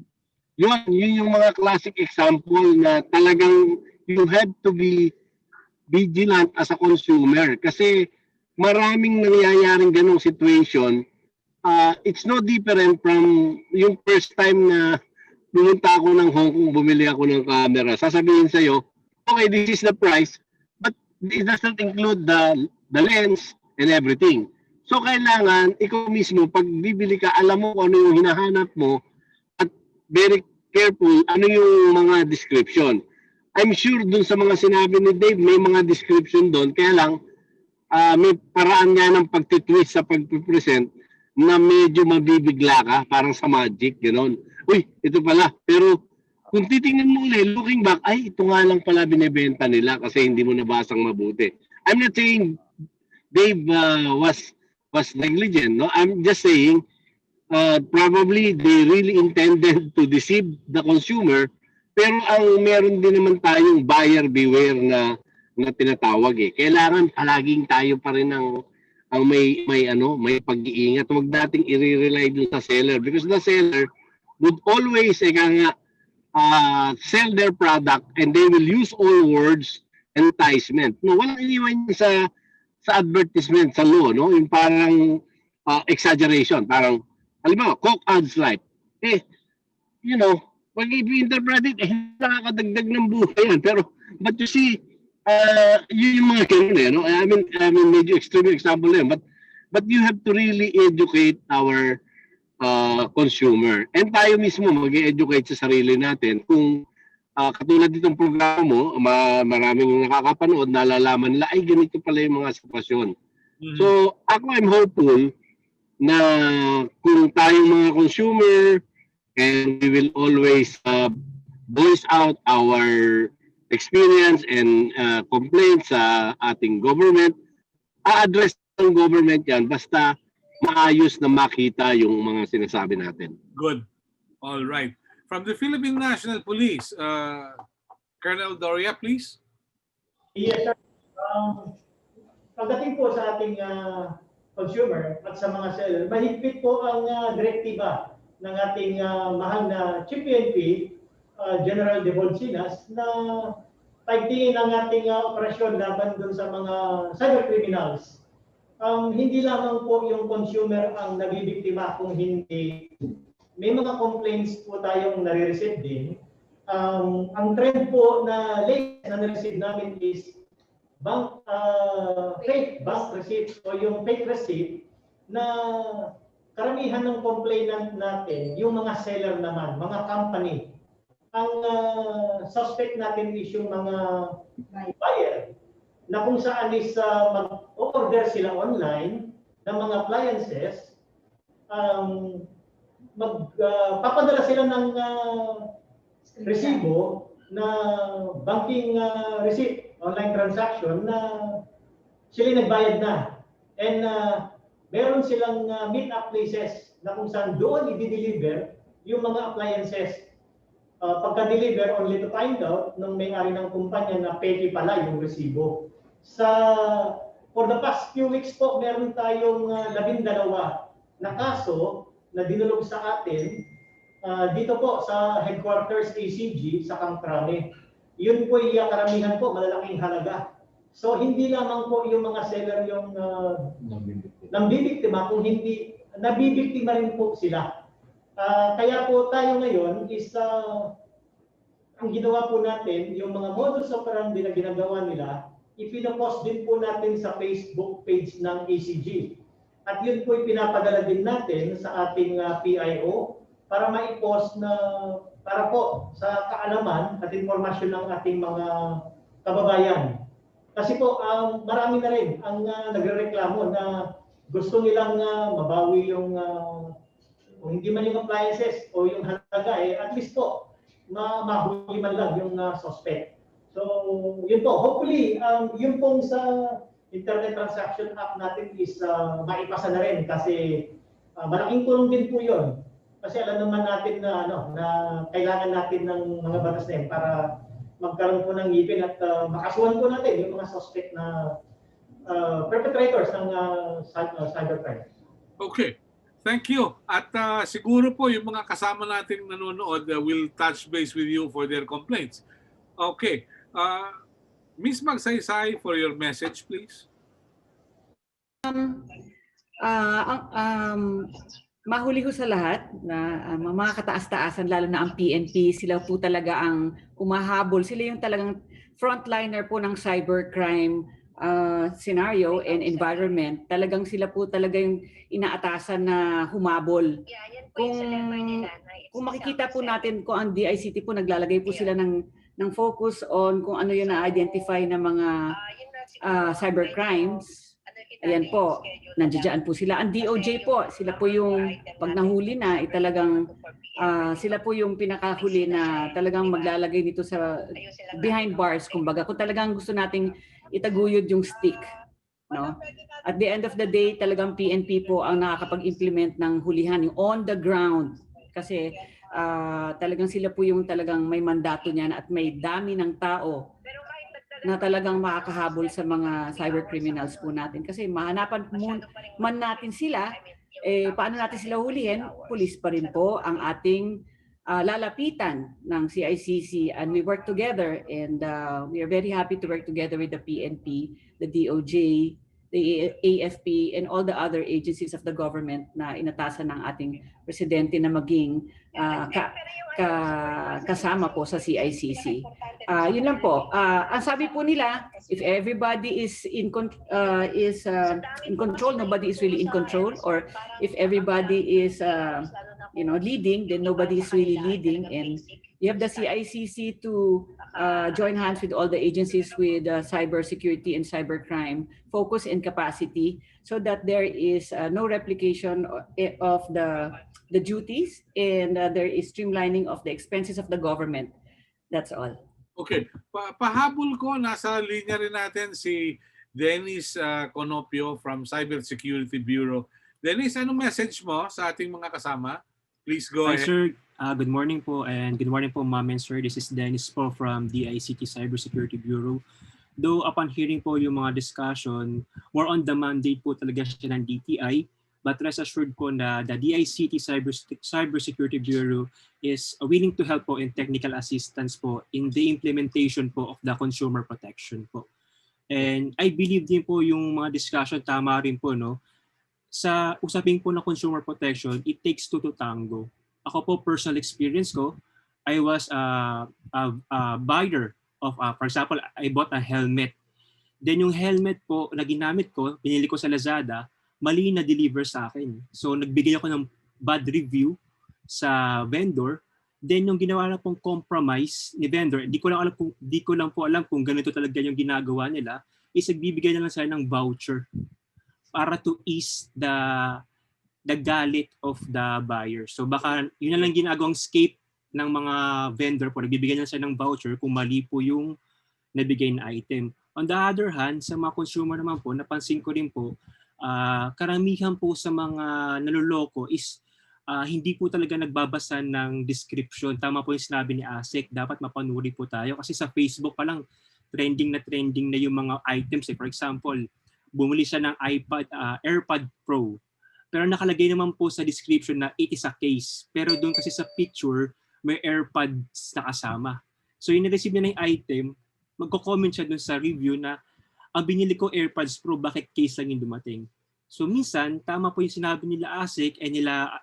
yun yung mga classic example na talagang you have to be vigilant as a consumer kasi maraming nangyayaring ganong situation. It's no different from yung first time na pumunta ako ng Hong Kong, bumili ako ng camera. Sasabihin sa'yo, okay, this is the price, but it doesn't include the lens and everything. So kailangan, ikaw mismo, pag bibili ka, alam mo kung ano yung hinahanap mo at very careful ano yung mga description. I'm sure dun sa mga sinabi ni Dave, may mga description doon. Kaya lang, may paraan nga ng pagtitwist sa pag-present na medyo mabibigla ka, parang sa magic, gano'n. Uy, ito pala. Pero kung titingnan mo ulit, looking back, ay, ito nga lang pala binibenta nila kasi hindi mo nabasang mabuti. I'm not saying Dave was negligent, no? I'm just saying probably they really intended to deceive the consumer, pero ang meron din naman tayong buyer beware na tinatawag eh. Kailangan palaging tayo pa rin ang may pag-iingat. Huwag nating i-rely dun sa seller because the seller would always sell their product and they will use all words enticement. No, walang iniwan sa advertisement sa law, no? Yung parang exaggeration, parang halimbawa, Coke adds life. You know, pag i-interpret it, nakakadagdag ng buhay yan. Pero, but you see, yun yung mga ganun no? I mean, medyo extreme example yan. But you have to really educate our consumer. And tayo mismo mag-educate sa sarili natin. Kung katulad ditong programa mo, maraming nakakapanood, nalalaman nila, ay ganito pala yung mga sitwasyon. Mm-hmm. So, ako I'm hopeful na kung tayong mga consumer and we will always voice out our experience and complaints sa ating government, a-address ng government yan basta maayos na makita yung mga sinasabi natin. Good. All right. From the Philippine National Police, Colonel Doria, please. Yes, sir. Pagdating po sa ating consumer at sa mga seller, mahigpit po ang direktiba ng ating mahal na Chief PNP, General De Bolsinas, na pagtingin ang ating operasyon laban dun sa mga cybercriminals. Hindi lamang po yung consumer ang nabibiktima, kung hindi may mga complaints po tayong nare-receive din. Ang trend po na latest na nare-receive namin is fake bank receipt o yung fake receipt na karamihan ng complainant natin, yung mga seller naman, mga company. Ang suspect natin is yung mga buyer na kung saan is mag-order sila online ng mga appliances, magpapadala sila ng resibo na banking receipt, online transaction na sila nagbayad na. And meron silang meet-up places na kung saan doon i-deliver yung mga appliances. Pagka-deliver, only to find out nung may-ari ng kumpanya na peke pala yung resibo. For the past few weeks po, meron tayong 12 na kaso na dinulog sa atin dito po sa headquarters ACG sa Kamkrame. Yun po yung karamihan po, malalaking halaga. So hindi lamang po yung mga seller yung nambibiktima, kung hindi, nabibiktima rin po sila. Kaya po tayo ngayon is ang ginawa po natin, yung mga modus operandi na ginagawa nila, ipinopost din po natin sa Facebook page ng ACG. At yun po ipinapadala din natin sa ating PIO para ma-post na para po sa kaalaman at informasyon ng ating mga kababayan. Kasi po marami na rin ang nagrereklamo na gusto nilang mabawi yung kung hindi man yung appliances o yung halaga, at least po mahuli man lang yung suspect. So yun po, hopefully yun pong sa internet transaction app natin is maipasa na rin kasi malaking tulong din po yun. Kasi alam naman natin na na kailangan natin ng mga batas na yun para magkaroon po ng ngipin at makasuhan po natin yung mga suspect na perpetrators ng cybercrime. Okay. Thank you. At siguro po yung mga kasama nating nanonood will touch base with you for their complaints. Okay. Ms. Magsaysay, for your message, please. Mahuli ko sa lahat na mga kataas-taasan, lalo na ang PNP, sila po talaga ang humahabol. Sila yung talagang frontliner po ng cybercrime scenario and environment, talagang sila po talaga yung inaatasan na humabol. Kung makikita po natin kung ang DICT po naglalagay po sila ng focus on kung ano yung na-identify na mga cybercrimes. Ayan po, nandiyan po sila. Ang DOJ po, sila po yung pag nahuli na, talagang sila po yung pinakahuli na talagang maglalagay dito sa behind bars, kumbaga. Kung talagang gusto nating itaguyod yung stick. No? At the end of the day, talagang PNP po ang nakakapag-implement ng hulihan, yung on the ground. Kasi talagang sila po yung talagang may mandato niyan at may dami ng tao na talagang makakahabol sa mga cyber criminals po natin. Kasi mahanapan man natin sila, paano natin sila hulihin? Police pa rin po ang ating lalapitan ng CICC, and we work together, and we are very happy to work together with the PNP, the DOJ, the AFP, and all the other agencies of the government na inatasan ng ating presidente na maging kasama po sa CICC. Yun lang po. Ang sabi po nila, if everybody is in control, nobody is really in control, or if everybody is leading, then nobody is really leading. And you have the CICC to join hands with all the agencies with cyber security and cybercrime focus and capacity, so that there is no replication of the duties, and there is streamlining of the expenses of the government. That's all. Okay. Pahabol ko, nasa linya rin natin si Dennis Conopio from Cybersecurity Bureau. Dennis, anong message mo sa ating mga kasama? Please go ahead. Sir, good morning po, and good morning po, ma'am and sir. This is Dennis po from DICT Cybersecurity Bureau. Though upon hearing po yung mga discussion, more on the mandate po talaga siya ng DTI, but rest assured po na the DICT Cybersecurity Bureau is willing to help po in technical assistance po in the implementation po of the consumer protection po. And I believe din po yung mga discussion tama rin po, no? Sa usaping po ng consumer protection, it takes two to tango. Ako po, personal experience ko, I was a buyer of, for example, I bought a helmet. Then yung helmet po na ginamit ko, pinili ko sa Lazada, mali na deliver sa akin. So nagbigay ako ng bad review sa vendor. Then yung ginawa na pong compromise ni vendor, di ko lang po alam kung ganito talaga yung ginagawa nila, is nagbibigay na lang sila ng voucher para to ease the galit of the buyer. So baka yun na lang ginagawang escape ng mga vendor po, nagbibigay na sila ng voucher kung mali po yung nabigay na item. On the other hand, sa mga consumer naman po, napansin ko rin po, karamihan po sa mga naloloko is hindi po talaga nagbabasa ng description. Tama po yung sinabi ni Asek, dapat mapanuri po tayo. Kasi sa Facebook pa lang, trending na yung mga items. For example, bumili siya ng AirPod Pro. Pero nakalagay naman po sa description na it is a case. Pero doon kasi sa picture, may AirPods na kasama. So yung na-receive niya ng item, magko-comment siya doon sa review na ang binili ko AirPods Pro, bakit case lang yung dumating? So minsan, tama po yung sinabi nila Asik and nila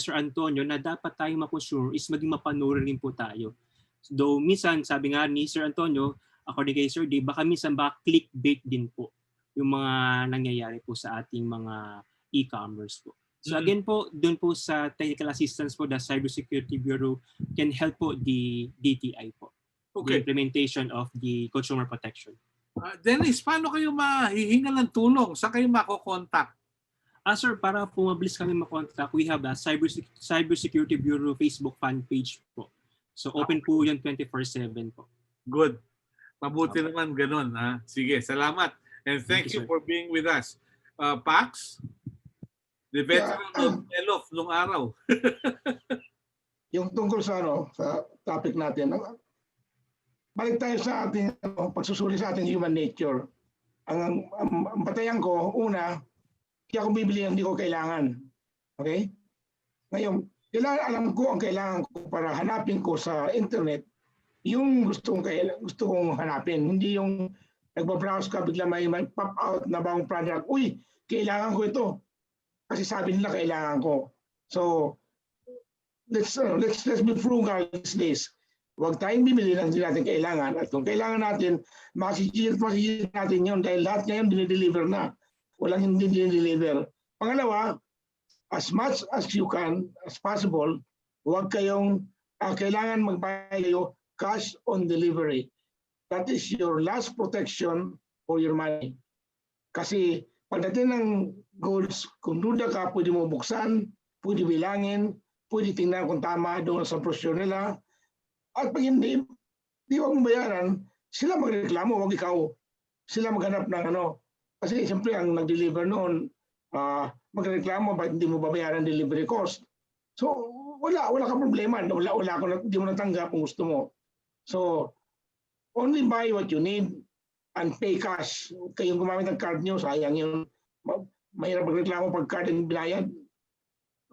Sir Antonio na dapat tayong mga consumer is maging mapanuri rin po tayo. Though minsan, sabi nga ni Sir Antonio, according kay Sir Dave, baka minsan clickbait din po yung mga nangyayari po sa ating mga e-commerce po. So again po, doon po sa technical assistance po, the Cybersecurity Bureau can help po the DTI po. Okay. The implementation of the consumer protection. Dennis, paano kayo mahihinga ng tulong? Saan kayo mako-contact? Sir, para po mabilis kami makontak, we have a Cybersecurity Bureau Facebook fan page po. So open po yun 24/7 po. Good. Mabuti naman ganun. Ha? Sige, salamat. And thank you for being with us. Pax, the veteran of Elof nung araw. Yung tungkol sa topic natin, balik tayo sa ating pagsusuri sa ating human nature. Ang batayan ko, una, kaya kung bibili hindi ko kailangan. Okay? Ngayon, alam ko ang kailangan ko para hanapin ko sa internet yung gusto kong hanapin. Hindi yung nagbabrowse ka, bigla may pop out na bagong product. Uy, kailangan ko ito. Kasi sabi nila kailangan ko. So, let's be frugal these days. Huwag tayong bibili ng hindi natin kailangan. At kung kailangan natin, masisigit natin yun dahil lahat ngayon dinideliver na. Walang hindi dinideliver. Pangalawa, as much as you can, as possible, huwag kayong kailangan magbayad kayo cash on delivery. That is your last protection for your money. Kasi pagdating ng goods, kung duda ka, pwede mo buksan, pwede bilangin, pwede tingnan kung tama doon sa prosyon nila. At pag hindi, di wag mong bayaran, sila magreklamo, wag ikaw. Sila maghanap ng ano. Kasi siyempre ang nag-deliver noon, magreklamo, ba't hindi mo babayaran delivery cost? So, wala kang problema. Hindi mo natanggap kung gusto mo. So, only buy what you need and pay cash. Kayong gumamit ng card nyo, sayang yun. Mahirap magreklamo pag card ang binayad.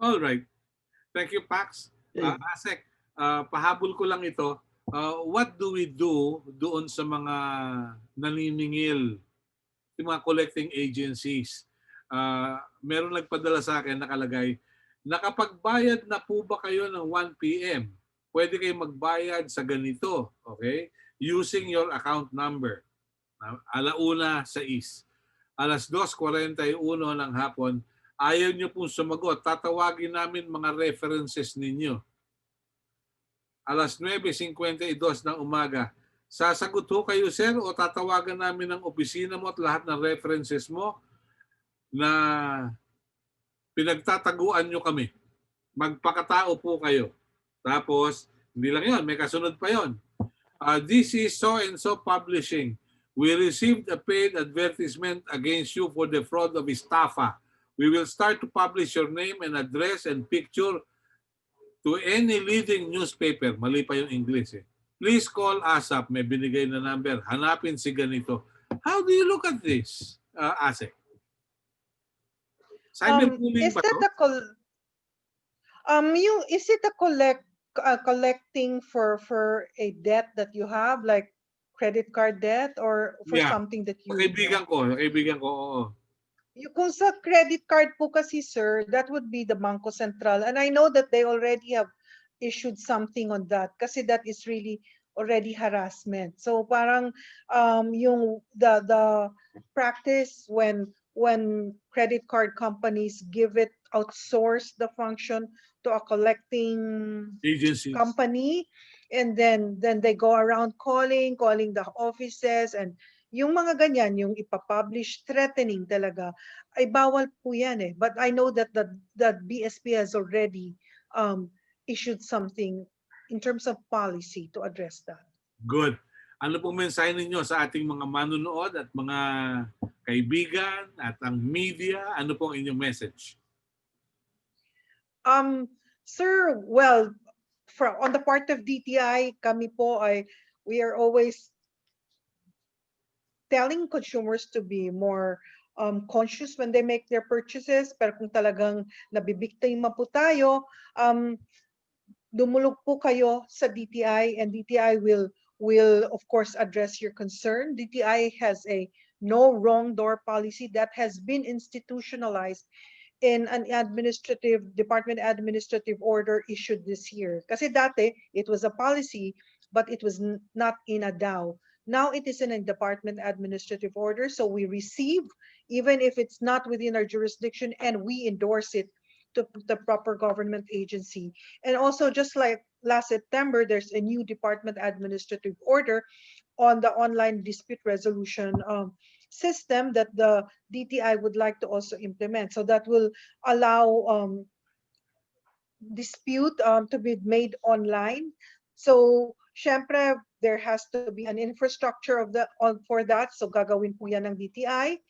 All right. Thank you, Pax. Asek, pahabol ko lang ito. What do we do doon sa mga naniningil, yung mga collecting agencies? Meron nagpadala sa akin nakalagay, nakapagbayad na po ba kayo ng 1 p.m.? Pwede kayo magbayad sa ganito, okay? Using your account number. 1:06. 2:41 ng hapon, ayaw nyo pong sumagot. Tatawagin namin mga references ninyo. 9:52 ng umaga. Sasagot ho kayo, sir, o tatawagan namin ang opisina mo at lahat ng references mo na pinagtataguan nyo kami. Magpakatao po kayo. Tapos, hindi lang yun, may kasunod pa yun. This is so-and-so publishing. We received a paid advertisement against you for the fraud of estafa. We will start to publish your name and address and picture to any leading newspaper. Mali pa yung English eh. Please call us up. May binigay na number. Hanapin si ganito. How do you look at this, Asek? Cyberbullying Is ba that to? Is it a collecting for a debt that you have, like credit card debt, or for something that you... Kaibigan ko, oo. Kung sa credit card po kasi, sir, that would be the Bangko Sentral. And I know that they already have issued something on that kasi that is really already harassment. So parang yung the practice when credit card companies give it, outsource the function to a collecting Agencies. company, and then they go around calling the offices, and yung mga ganyan, yung ipapublish, threatening talaga, ay bawal po yan eh. But I know that BSP has already issued something in terms of policy to address that. Good. Ano pong mensahe ninyo sa ating mga manunood at mga kaibigan at ang media? Ano pong inyong message? Sir, well, on the part of DTI, kami po we are always telling consumers to be more conscious when they make their purchases. Pero kung talagang nabibiktima po tayo, dumulog po kayo sa DTI, and DTI will of course address your concern. DTI has a no wrong door policy that has been institutionalized in an department administrative order issued this year. Kasi dati, it was a policy, but it was not in a DAO. Now it is in a department administrative order, so we receive, even if it's not within our jurisdiction, and we endorse it to the proper government agency. And also, just like last September, there's a new department administrative order on the online dispute resolution system that the DTI would like to also implement. So that will allow dispute to be made online. So, syempre, there has to be an infrastructure for that. So gagawin po yan ng DTI.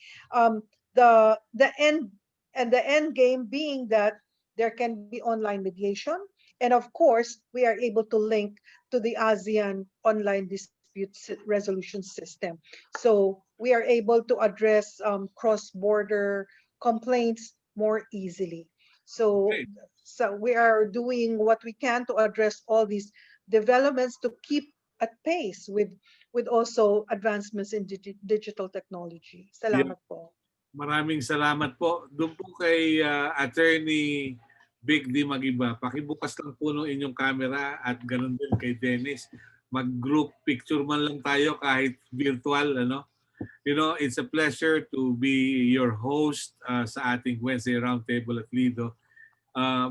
The end game being that there can be online mediation, and of course, we are able to link to the ASEAN online dispute resolution system. So we are able to address cross-border complaints more easily. So we are doing what we can to address all these developments to keep at pace with also advancements in digital technology. Salamat po. Maraming salamat po. Doon po kay Attorney Big di mag-iba. Pakibukas lang po ng inyong camera at ganun din kay Dennis. Mag-group picture man lang tayo kahit virtual. Ano? You know, it's a pleasure to be your host sa ating Wednesday Roundtable at Lido.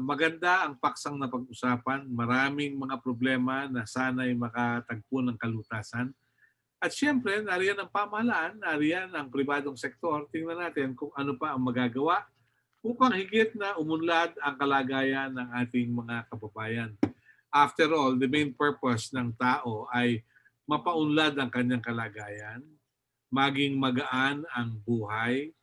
Maganda ang paksang na pag-usapan. Maraming mga problema na sana'y makatagpo ng kalutasan. At siyempre, nariyan ang pamahalaan, nariyan ang pribadong sektor. Tingnan natin kung ano pa ang magagawa upang higit na umunlad ang kalagayan ng ating mga kababayan. After all, the main purpose ng tao ay mapaunlad ang kanyang kalagayan, maging magaan ang buhay,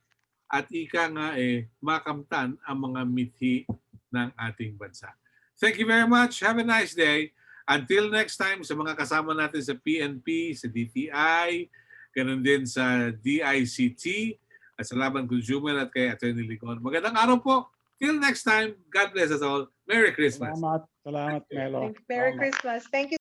at ika nga makamtan ang mga mithi ng ating bansa. Thank you very much. Have a nice day. Until next time, sa mga kasama natin sa PNP, sa DTI, ganun din sa DICT, at sa Laban Consumer at kay Attorney Ligon. Magandang araw po. Till next time, God bless us all. Merry Christmas. Salamat, Melo. Merry Christmas. Thank you.